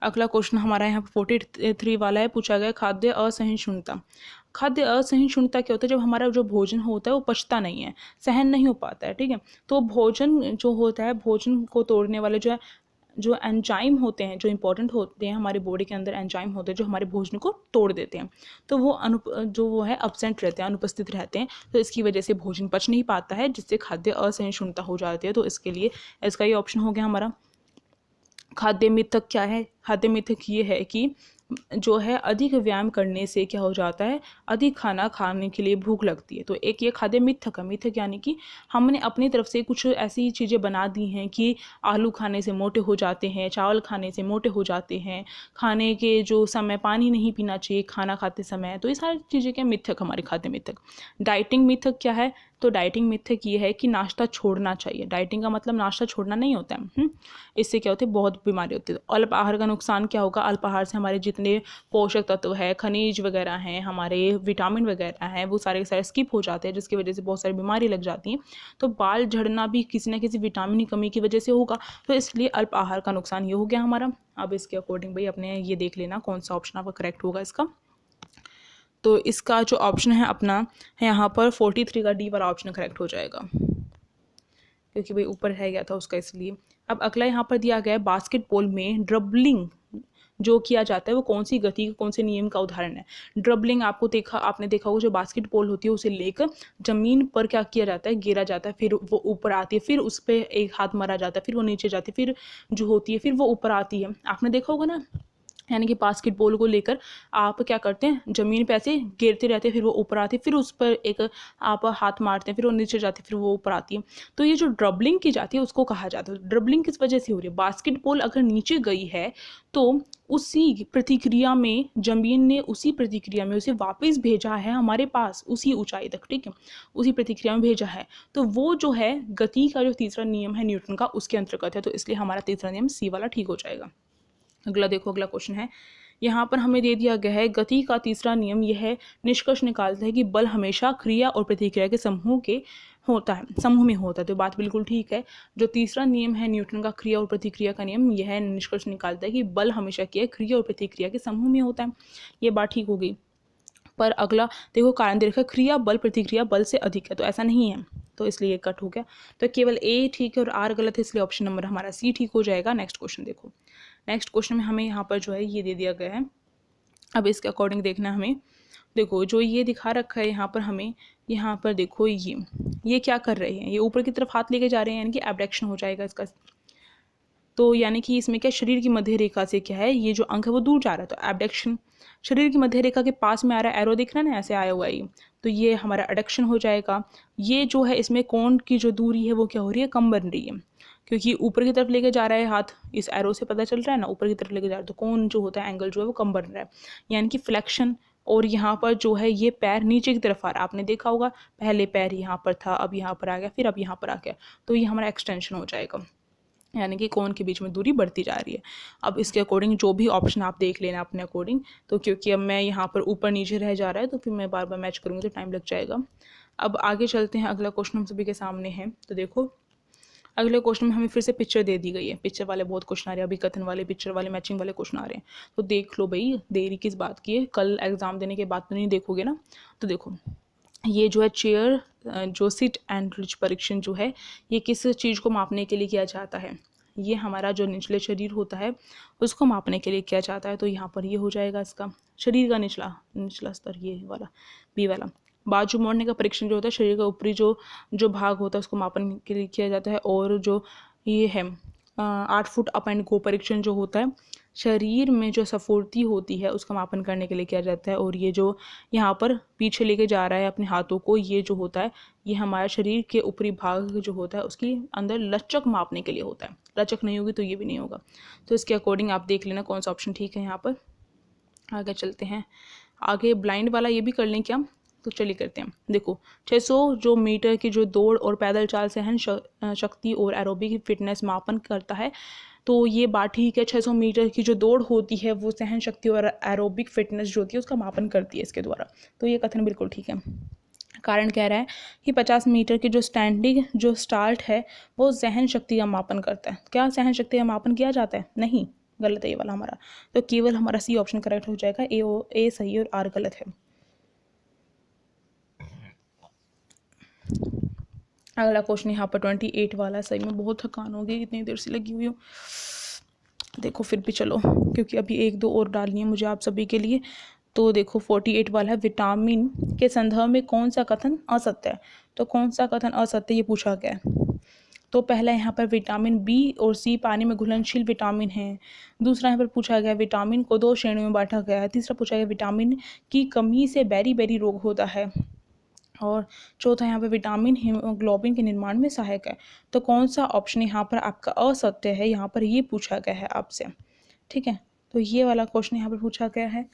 अगला क्वेश्चन हमारा यहाँ पर 43 वाला है, पूछा गया खाद्य असहिष्णुता। खाद्य असहिष्णुता क्या होता है? जब हमारा जो भोजन होता है वो पचता नहीं है, सहन नहीं हो पाता है। ठीक है, तो भोजन जो होता है, भोजन को तोड़ने वाले जो एंजाइम होते हैं, जो इंपॉर्टेंट होते हैं हमारी बॉडी के अंदर, एंजाइम होते हैं जो हमारे भोजन को तोड़ देते हैं, तो वो है अब्सेंट रहते हैं, अनुपस्थित रहते हैं। तो इसकी वजह से भोजन पच नहीं पाता है, जिससे खाद्य असहिष्णुता हो जाती है। तो इसके लिए इसका ये ऑप्शन हो गया हमारा। खाद्य मिथक क्या है? खाद्य मिथक ये है कि जो है अधिक व्यायाम करने से क्या हो जाता है, अधिक खाना खाने के लिए भूख लगती है। तो एक ये खाद्य मिथक है। मिथक यानी कि हमने अपनी तरफ से कुछ ऐसी चीज़ें बना दी हैं कि आलू खाने से मोटे हो जाते हैं, चावल खाने से मोटे हो जाते हैं, खाने के जो समय पानी नहीं पीना चाहिए खाना खाते समय, तो ये सारी चीज़ें क्या मिथक, हमारे खाद्य मिथक। डाइटिंग मिथक क्या है? तो डाइटिंग मिथक ये है कि नाश्ता छोड़ना चाहिए। डाइटिंग का मतलब नाश्ता छोड़ना नहीं होता है। इससे क्या होता है, बहुत बीमारी होती है। अल्प आहार का नुकसान क्या होगा? अल्प आहार से हमारे जितने पोषक तत्व है, खनिज वगैरह हैं, हमारे विटामिन वगैरह हैं, वो सारे सारे स्किप हो जाते हैं, जिसकी वजह से बहुत सारी बीमारी लग जाती हैं। तो बाल झड़ना भी किसी न किसी विटामिन की कमी की वजह से होगा। तो इसलिए अल्प आहार का नुकसान ये हो गया हमारा। अब इसके अकॉर्डिंग भाई अपने ये देख लेना कौन सा ऑप्शन आपका करेक्ट होगा इसका। तो इसका जो ऑप्शन है अपना है यहाँ पर 43 का डी वाला ऑप्शन करेक्ट हो जाएगा, क्योंकि भाई ऊपर है गया था उसका इसलिए। अब अगला यहाँ पर दिया गया है बास्केटबॉल में ड्रिबलिंग जो किया जाता है वो कौन सी गति का कौन से नियम का उदाहरण है। ड्रिबलिंग आपने देखा होगा, जो बास्केटबॉल होती है उसे लेकर जमीन पर क्या किया जाता है, गिरा जाता है, फिर वो ऊपर आती है, फिर उस पर एक हाथ मारा जाता है, फिर वो नीचे जाती है, फिर जो होती है फिर वो ऊपर आती है। आपने देखा होगा ना, यानी कि बास्केटबॉल को लेकर आप क्या करते हैं, ज़मीन पे ऐसे गिरते रहते हैं, फिर वो ऊपर आती है, फिर उस पर एक आप हाथ मारते हैं, फिर वो नीचे जाती है, फिर वो ऊपर आती है। तो ये जो ड्रिबलिंग की जाती है उसको कहा जाता है। ड्रिबलिंग किस वजह से हो रही है, बास्केटबॉल अगर नीचे गई है तो उसी प्रतिक्रिया में ज़मीन ने उसी प्रतिक्रिया में उसे वापस भेजा है हमारे पास उसी ऊंचाई तक, ठीक है, उसी प्रतिक्रिया में भेजा है। तो वो जो है गति का जो तीसरा नियम है न्यूटन का, उसके अंतर्गत है। तो इसलिए हमारा तीसरा नियम सी वाला ठीक हो जाएगा। अगला देखो, अगला क्वेश्चन है, यहाँ पर हमें दे दिया गया है गति का तीसरा नियम यह है निष्कर्ष निकालता है कि बल हमेशा क्रिया और प्रतिक्रिया के समूह में होता है। तो बात बिल्कुल ठीक है। जो तीसरा नियम है न्यूटन का, क्रिया और प्रतिक्रिया का नियम, यह निष्कर्ष निकालता है कि बल हमेशा क्या है, क्रिया और प्रतिक्रिया के समूह में होता है। ये बात ठीक हो गई। पर अगला देखो, कारण दे रखा है क्रिया बल प्रतिक्रिया बल से अधिक है, तो ऐसा नहीं है, तो इसलिए कट हो गया। तो केवल ए ठीक है और आर गलत है, इसलिए ऑप्शन नंबर हमारा सी ठीक हो जाएगा। नेक्स्ट क्वेश्चन देखो, नेक्स्ट क्वेश्चन में हमें यहाँ पर जो है ये दे दिया गया है। अब इसके अकॉर्डिंग देखना हमें, देखो जो ये दिखा रखा है यहाँ पर हमें, यहाँ पर देखो ये क्या कर रहे हैं, ये ऊपर की तरफ हाथ लेके जा रहे हैं, यानी कि एबडक्शन हो जाएगा इसका। तो यानी कि इसमें क्या, शरीर की मध्य रेखा से क्या है, ये जो अंक है वो दूर जा रहा है, तो एबडक्शन। शरीर की मध्य रेखा के पास में आ रहा है, एरो दिख रहा है ना, ऐसे आया हुआ है, तो ये हमारा एडक्शन हो जाएगा। ये जो है इसमें कोण की जो दूरी है वो क्या हो रही है, कम बन रही है, क्योंकि ऊपर की तरफ लेके जा रहा है हाथ, इस एरो से पता चल रहा है ना, ऊपर की तरफ लेके जा रहा है, तो कोण जो होता है, एंगल जो है वो कम बन रहा है, यानी कि फ्लेक्शन। और यहाँ पर जो है ये पैर नीचे की तरफ आ रहा है, आपने देखा होगा पहले पैर यहाँ पर था, अब यहाँ पर आ गया, फिर अब यहाँ पर आ गया, तो ये हमारा एक्सटेंशन हो जाएगा, यानी कि कोण के बीच में दूरी बढ़ती जा रही है। अब इसके अकॉर्डिंग जो भी ऑप्शन आप देख लेना अपने अकॉर्डिंग, तो क्योंकि अब मैं यहाँ पर ऊपर नीचे रह जा रहा है, तो फिर मैं बार बार मैच करूँगी तो टाइम लग जाएगा। अब आगे चलते हैं, अगला क्वेश्चन हम सभी के सामने है। तो देखो अगले क्वेश्चन में हमें फिर से पिक्चर दे दी गई है, पिक्चर वाले बहुत क्वेश्चन आ रहे हैं, अभी कथन वाले, पिक्चर वाले, मैचिंग वाले क्वेश्चन आ रहे हैं। तो देख लो भाई, देरी किस बात की है, कल एग्जाम देने के बाद तो नहीं देखोगे ना। तो देखो ये जो है चेयर, जो सिट एंड रिच परीक्षण जो है, ये किस चीज़ को मापने के लिए किया जाता है, ये हमारा जो निचले शरीर होता है उसको मापने के लिए किया जाता है। तो यहाँ पर ये हो जाएगा इसका शरीर का निचला स्तर, ये वाला बी वाला। बाजू मोड़ने का परीक्षण जो होता है, शरीर का ऊपरी जो भाग होता है उसको मापने के लिए किया जाता है। और जो ये है 8 फुट अप एंड गो परीक्षण जो होता है, शरीर में जो स्फूर्ति होती है उसका मापन करने के लिए किया जाता है। और ये जो यहाँ पर पीछे लेके जा रहा है अपने हाथों को, ये जो होता है ये हमारा शरीर के ऊपरी भाग जो होता है उसके अंदर लचक मापने के लिए होता है। लचक नहीं होगी तो ये भी नहीं होगा। तो इसके अकॉर्डिंग आप देख लेना कौन सा ऑप्शन ठीक है। यहाँ पर आगे चलते हैं, आगे ब्लाइंड वाला ये भी कर लें क्या, तो चलिए करते हैं। देखो 600 जो मीटर की जो दौड़ और पैदल चाल सहन शक्ति और एरोबिक फिटनेस मापन करता है, तो ये बात ठीक है। 600 मीटर की जो दौड़ होती है वो सहन शक्ति और एरोबिक फिटनेस जो होती है उसका मापन करती है इसके द्वारा, तो ये कथन बिल्कुल ठीक है। कारण कह रहा है कि 50 मीटर की जो स्टैंडिंग जो स्टार्ट है वो सहन शक्ति का मापन करता है। क्या सहन शक्ति का मापन किया जाता है, नहीं, गलत है ये वाला हमारा। तो केवल हमारा सी ऑप्शन करेक्ट हो जाएगा, ए सही और आर गलत है। अगला क्वेश्चन यहाँ पर 28 वाला, सही में बहुत थकान हो गई, इतनी देर से लगी हुई हूँ। देखो फिर भी चलो, क्योंकि अभी एक दो और डालनी है मुझे आप सभी के लिए। तो देखो 48 वाला है, विटामिन के संदर्भ में कौन सा कथन असत्य है। तो कौन सा कथन असत्य ये पूछा गया है। तो पहला यहाँ पर विटामिन बी और सी पानी में घुलनशील विटामिन है। दूसरा यहाँ पर पूछा गया विटामिन को 2 श्रेणियों में बांटा गया है। तीसरा पूछा गया विटामिन की कमी से बेरी बेरी रोग होता है। और चौथा यहाँ पे विटामिन हीमोग्लोबिन के निर्माण में सहायक है। तो कौन सा ऑप्शन यहाँ पर आपका असत्य है, यहाँ पर ये पूछा गया है आपसे, ठीक है। तो ये वाला क्वेश्चन यहाँ पर पूछा गया है।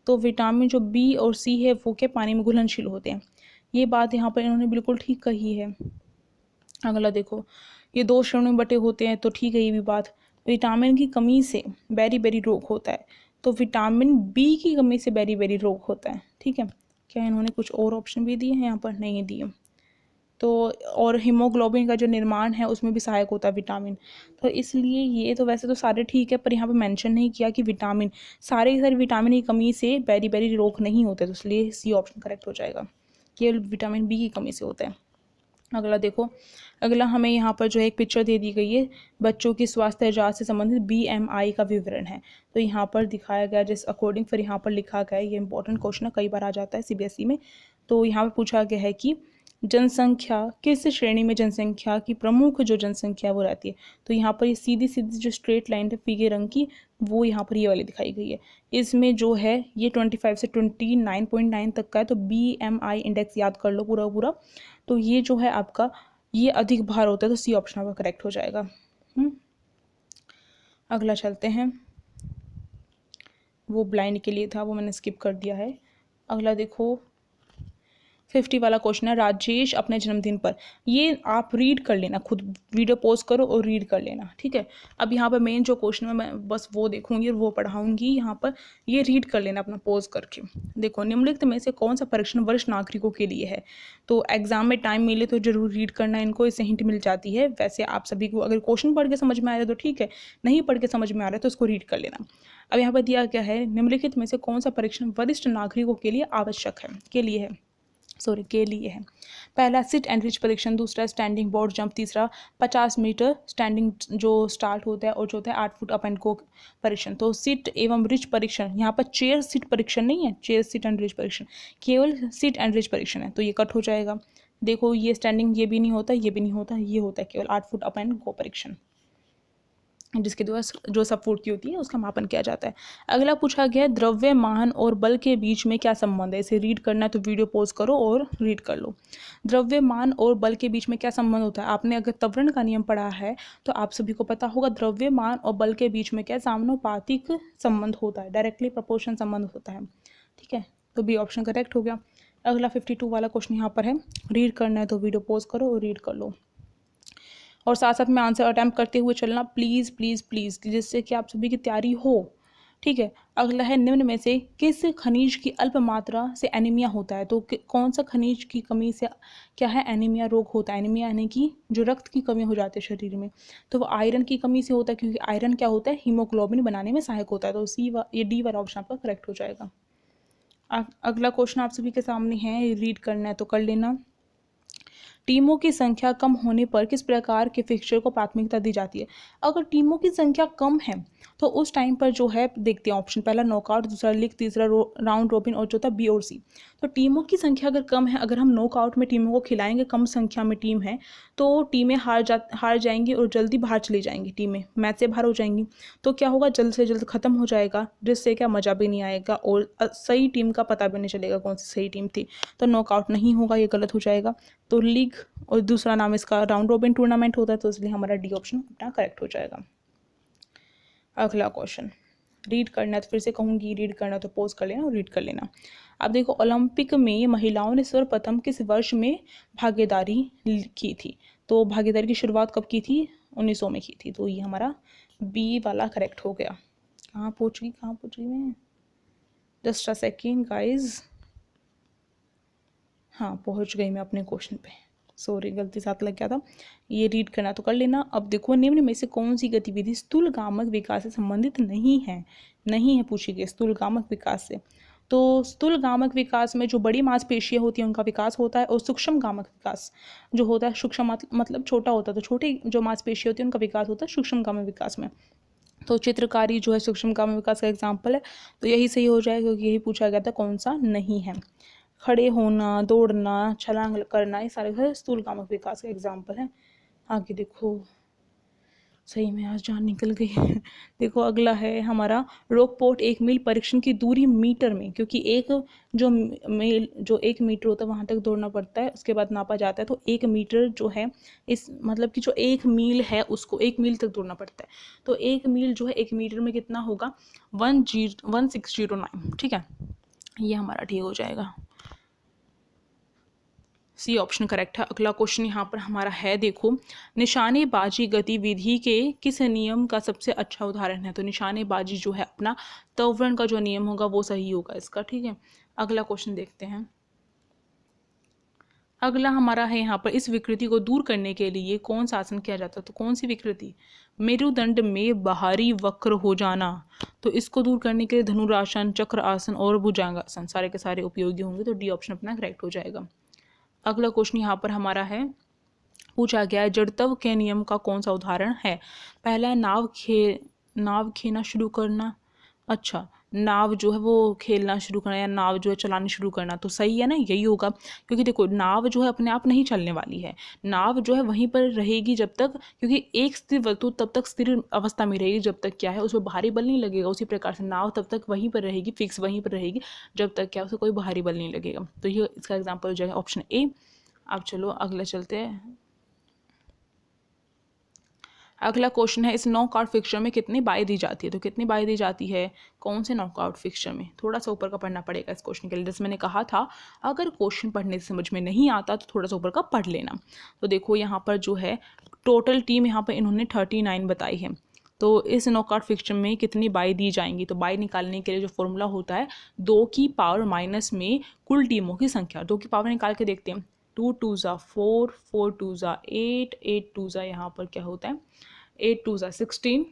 तो विटामिन जो बी और सी है वो क्या पानी में घुलनशील होते हैं, ये बात यहाँ पर इन्होंने बिल्कुल ठीक कही है। अगला देखो, ये 2 श्रेणियों में बटे होते हैं, तो ठीक है ये भी बात। विटामिन की कमी से बेरी बेरी रोग होता है, तो विटामिन बी की कमी से बेरी बेरी रोग होता है, ठीक है। क्या इन्होंने कुछ और ऑप्शन भी दिए हैं, यहाँ पर नहीं दिए। तो और हीमोग्लोबिन का जो निर्माण है उसमें भी सहायक होता है विटामिन। तो इसलिए ये तो वैसे तो सारे ठीक है, पर यहाँ पे मेंशन नहीं किया कि विटामिन, सारे के सारे विटामिन की कमी से बेरी बेरी रोग नहीं होते, तो इसलिए सी ऑप्शन करेक्ट हो जाएगा, केवल विटामिन बी की कमी से होता है। अगला देखो, अगला हमें यहाँ पर जो है एक पिक्चर दे दी गई है, बच्चों की स्वास्थ्य जांच से संबंधित बीएमआई का विवरण है। तो यहाँ पर दिखाया गया जिस अकॉर्डिंग फिर यहाँ पर लिखा गया है, ये इंपॉर्टेंट क्वेश्चन है, कई बार आ जाता है सीबीएसई में। तो यहाँ पर पूछा गया है कि जनसंख्या किस श्रेणी में जनसंख्या की प्रमुख जो जनसंख्या वो रहती है। तो यहाँ पर ये सीधी सीधी जो स्ट्रेट लाइन है पीले रंग की, वो यहाँ पर ये वाली दिखाई गई है। इसमें जो है ये 25 से 29.9 तक का है। तो BMI इंडेक्स याद कर लो पूरा पूरा। तो ये जो है आपका ये अधिक भार होता है, तो सी ऑप्शन आपका करेक्ट हो जाएगा। अगला चलते हैं, वो ब्लाइंड के लिए था, वो मैंने स्किप कर दिया है। अगला देखो 50 वाला क्वेश्चन है, राजेश अपने जन्मदिन पर, ये आप रीड कर लेना खुद, वीडियो पॉज करो और रीड कर लेना, ठीक है। अब यहाँ पर मेन जो क्वेश्चन है मैं बस वो देखूंगी और वो पढ़ाऊंगी, यहाँ पर ये रीड कर लेना अपना पॉज करके। देखो, निम्नलिखित में से कौन सा परीक्षण वरिष्ठ नागरिकों के लिए है। तो एग्जाम में टाइम मिले तो जरूर रीड करना इनको, इससे हिंट मिल जाती है। वैसे आप सभी को अगर क्वेश्चन पढ़ के समझ में आ रहा है तो ठीक है, नहीं पढ़ के समझ में आ रहा है तो उसको रीड कर लेना। अब यहाँ पर दिया गया है, निम्नलिखित में से कौन सा परीक्षण वरिष्ठ नागरिकों के लिए आवश्यक है, के लिए है। पहला सिट एंड रिच परीक्षण, दूसरा स्टैंडिंग बोर्ड जंप, तीसरा 50 मीटर स्टैंडिंग जो स्टार्ट होता है और जो होता है 8 फुट अप एंड गो परीक्षण। तो सिट एवं रिच परीक्षण, यहाँ पर चेयर सिट परीक्षण नहीं है, चेयर सिट एंड रिच परीक्षण, केवल सिट एंड रिच परीक्षण है, तो ये कट हो जाएगा। देखो ये स्टैंडिंग ये भी नहीं होता, ये भी नहीं होता, ये होता है केवल 8 फुट अप एंड गो परीक्षण, जिसके द्वारा जो सपूर्ति होती है उसका मापन किया जाता है। अगला पूछा गया, द्रव्यमान और बल के बीच में क्या संबंध है। इसे रीड करना है तो वीडियो पॉज करो और रीड कर लो। द्रव्यमान और बल के बीच में क्या संबंध होता है। आपने अगर त्वरण का नियम पढ़ा है तो आप सभी को पता होगा, द्रव्यमान और बल के बीच में क्या समानुपातिक संबंध होता है, डायरेक्टली प्रोपोर्शनल संबंध होता है, ठीक है। तो बी ऑप्शन करेक्ट हो गया। अगला 52 वाला क्वेश्चन यहाँ पर है, रीड करना है तो वीडियो पॉज करो और रीड कर लो, और साथ साथ में आंसर अटैम्प्ट करते हुए चलना प्लीज़ प्लीज़ प्लीज़, जिससे कि आप सभी की तैयारी हो, ठीक है। अगला है, निम्न में से किस खनिज की अल्प मात्रा से एनीमिया होता है। तो कौन सा खनिज की कमी से क्या है, एनीमिया रोग होता है। एनीमिया यानी कि जो रक्त की कमी हो जाती है शरीर में, तो वो आयरन की कमी से होता है, क्योंकि आयरन क्या होता है, हीमोग्लोबिन बनाने में सहायक होता है। तो ये डी वाला ऑप्शन आपका करेक्ट हो जाएगा। अगला क्वेश्चन आप सभी के सामने है, रीड करना है तो कर लेना। टीमों की संख्या कम होने पर किस प्रकार के फिक्सचर को प्राथमिकता दी जाती है। अगर टीमों की संख्या कम है तो उस टाइम पर जो है, देखते हैं ऑप्शन, पहला नॉकआउट, दूसरा लीग, तीसरा राउंड रॉबिन और चौथा बी और सी। तो टीमों की संख्या अगर कम है, अगर हम नॉकआउट में टीमों को खिलाएंगे, कम संख्या में टीम है, तो टीमें हार जाएंगी और जल्दी बाहर चली जाएंगी, टीमें मैच से बाहर हो जाएंगी। तो क्या होगा, जल्द से जल्द खत्म हो जाएगा, जिससे क्या मज़ा भी नहीं आएगा और सही टीम का पता भी नहीं चलेगा कौन सी सही टीम थी। तो नॉकआउट नहीं होगा, ये गलत हो जाएगा। तो लीग और दूसरा नाम इसका राउंड रॉबिन टूर्नामेंट होता है, तो इसलिए हमारा डी ऑप्शन अपना करेक्ट हो जाएगा। अगला क्वेश्चन, रीड करना है तो फिर से कहूँगी, रीड करना तो पॉज कर लेना और रीड कर लेना। अब देखो, ओलंपिक में महिलाओं ने सर्वप्रथम किस वर्ष में भागीदारी की थी। तो भागीदारी की शुरुआत कब की थी, 1900 में की थी। तो ये हमारा बी वाला करेक्ट हो गया। कहाँ पहुँच गई मैं, जस्ट अ सेकेंड गाइज। हाँ, पहुँच गई मैं अपने क्वेश्चन पे, सॉरी गलती से हाथ लग गया था। ये रीड करना तो कर लेना। अब देखो, निम्न में से कौन सी गतिविधि स्थूलगामक विकास से संबंधित नहीं है पूछी गई स्थूलगामक विकास से। तो स्थूलगामक विकास में जो बड़ी मांसपेशियां होती हैं उनका विकास होता है, और सूक्ष्म गामक विकास जो होता है, सूक्ष्म मतलब छोटा होता है, तो छोटी जो मांसपेशियां होती है उनका विकास होता है सूक्ष्म गामक विकास में। तो चित्रकारी जो है सूक्ष्म गामक विकास का एग्जाम्पल है, तो यही सही हो जाएगा, क्योंकि यही पूछा गया था कौन सा नहीं है। खड़े होना, दौड़ना, छलांग करना, ये सारे स्थूलगामक विकास के एग्जाम्पल हैं। आगे देखो, सही में आज जान निकल गई है। देखो अगला है हमारा, रोकपोर्ट 1 मील परीक्षण की दूरी मीटर में, क्योंकि एक जो मील जो 1 मीटर होता है वहाँ तक दौड़ना पड़ता है, उसके बाद नापा जाता है। तो 1 मीटर जो है, इस मतलब कि जो 1 मील है उसको 1 मील तक दौड़ना पड़ता है। तो 1 मील जो है 1 मीटर में कितना होगा, 1609, ठीक है। ये हमारा ठीक हो जाएगा, सी ऑप्शन करेक्ट है। अगला क्वेश्चन यहाँ पर हमारा है, देखो, निशानेबाजी गतिविधि के किस नियम का सबसे अच्छा उदाहरण है। तो निशानेबाजी जो है अपना त्वरण का जो नियम होगा वो सही होगा इसका, ठीक है। अगला क्वेश्चन देखते हैं, अगला हमारा है यहाँ पर, इस विकृति को दूर करने के लिए कौन सा आसन किया जाता है? तो कौन सी विकृति? मेरुदंड में बाहरी वक्र हो जाना। तो इसको दूर करने के लिए धनुरासन, चक्र आसन और भुजंगासन सारे के सारे उपयोगी होंगे। तो डी ऑप्शन अपना करेक्ट हो जाएगा। अगला क्वेश्चन यहाँ पर हमारा है, पूछा गया है जड़त्व के नियम का कौन सा उदाहरण है? पहला है नाव खेना शुरू करना। अच्छा, नाव जो है वो खेलना शुरू करना या नाव जो है चलानी शुरू करना, तो सही है ना, यही होगा। क्योंकि देखो नाव जो है अपने आप नहीं चलने वाली है, नाव जो है वहीं पर रहेगी जब तक, क्योंकि एक स्थिर वस्तु तब तक स्थिर अवस्था में रहेगी जब तक क्या है उसमें बाहरी बल नहीं लगेगा। उसी प्रकार से नाव तब तक वहीं पर रहेगी, फिक्स वहीं पर रहेगी जब तक क्या उसे कोई बाहरी बल नहीं लगेगा। तो ये इसका एग्जाम्पल हो जाएगा ऑप्शन ए। अब चलो अगला चलते हैं। अगला क्वेश्चन है, इस नॉकआउट फिक्सचर में कितनी बाई दी जाती है? तो कितनी बाई दी जाती है कौन से नॉकआउट फिक्सचर में? थोड़ा सा ऊपर का पढ़ना पड़ेगा इस क्वेश्चन के लिए। जैसे मैंने कहा था, अगर क्वेश्चन पढ़ने से समझ में नहीं आता तो थोड़ा सा ऊपर का पढ़ लेना। तो देखो यहाँ पर जो है टोटल टीम यहाँ पर इन्होंने 39 बताई है। तो इस नॉकआउट फिक्सचर में कितनी बाई दी जाएंगी? तो बाई निकालने के लिए जो फॉर्मूला होता है, 2 की पावर माइनस में कुल टीमों की संख्या। 2 की पावर निकाल के देखते हैं, 2 2 ज़ा 4, 4 2 ज़ा 8, 8 2 ज़ा यहाँ पर क्या होता है 8 2 ज़ा 16,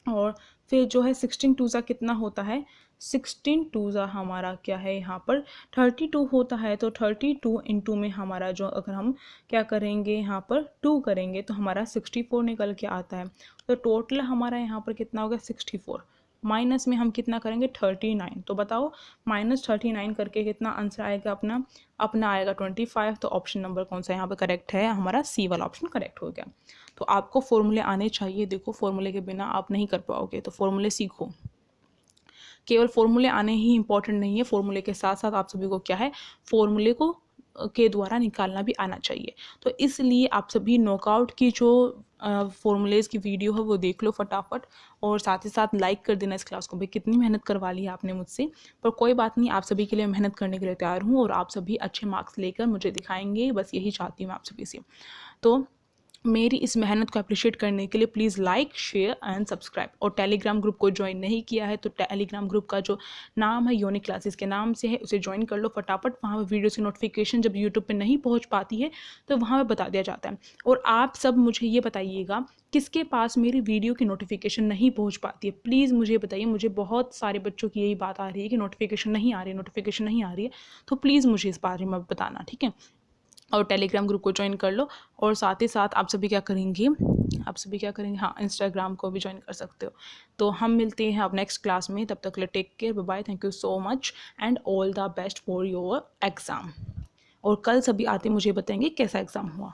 और फिर जो है 16 2 ज़ा कितना होता है, 16 2 ज़ा हमारा क्या है यहाँ पर 32 होता है। तो 32 इंटू में हमारा जो अगर हम क्या करेंगे यहाँ पर 2 करेंगे तो हमारा 64 निकल के आता है। तो टोटल हमारा यहाँ पर कितना होगा 64, माइनस में हम कितना करेंगे 39। तो बताओ -39 करके कितना आंसर आएगा अपना आएगा 25। तो ऑप्शन नंबर कौन सा यहाँ पर करेक्ट है? हमारा सी वाला ऑप्शन करेक्ट हो गया। तो आपको फॉर्मूले आने चाहिए। देखो फॉर्मूले के बिना आप नहीं कर पाओगे, तो फॉर्मूले सीखो। केवल फॉर्मूले आने ही इंपॉर्टेंट नहीं है, फॉर्मूले के साथ साथ आप सभी को क्या है फॉर्मूले को के द्वारा निकालना भी आना चाहिए। तो इसलिए आप सभी नॉकआउट की जो फॉर्मूलेज़ की वीडियो है वो देख लो फटाफट, और साथ ही साथ लाइक कर देना इस क्लास को। भाई कितनी मेहनत करवा ली है आपने मुझसे, पर कोई बात नहीं, आप सभी के लिए मेहनत करने के लिए तैयार हूँ और आप सभी अच्छे मार्क्स लेकर मुझे दिखाएंगे, बस यही चाहती हूँ आप सभी से। तो मेरी इस मेहनत को अप्रिशिएट करने के लिए please like, share and subscribe. और टेलीग्राम ग्रुप को ज्वाइन नहीं किया है तो टेलीग्राम ग्रुप का जो नाम है यूनिक क्लासेस के नाम से है, उसे ज्वाइन कर लो फटाफट। वहाँ पर वीडियोस की नोटिफिकेशन जब यूट्यूब पे नहीं पहुँच पाती है तो वहाँ पर बता दिया जाता है। और आप सब मुझे ये बताइएगा किसके पास मेरी वीडियो की नोटिफिकेशन नहीं पहुँच पाती है, प्लीज़ मुझे बताइए। मुझे बहुत सारे बच्चों की यही बात आ रही है कि नोटिफिकेशन नहीं आ रही है, तो प्लीज़ मुझे इस बारे में बताना, ठीक है। और टेलीग्राम ग्रुप को ज्वाइन कर लो। और साथ ही साथ आप सभी क्या करेंगे, हाँ इंस्टाग्राम को भी ज्वाइन कर सकते हो। तो हम मिलते हैं अब नेक्स्ट क्लास में, तब तक के लिए take care, bye bye, thank you so much and all the best for your exam. और कल सभी आते मुझे बताएंगे कैसा एग्ज़ाम हुआ।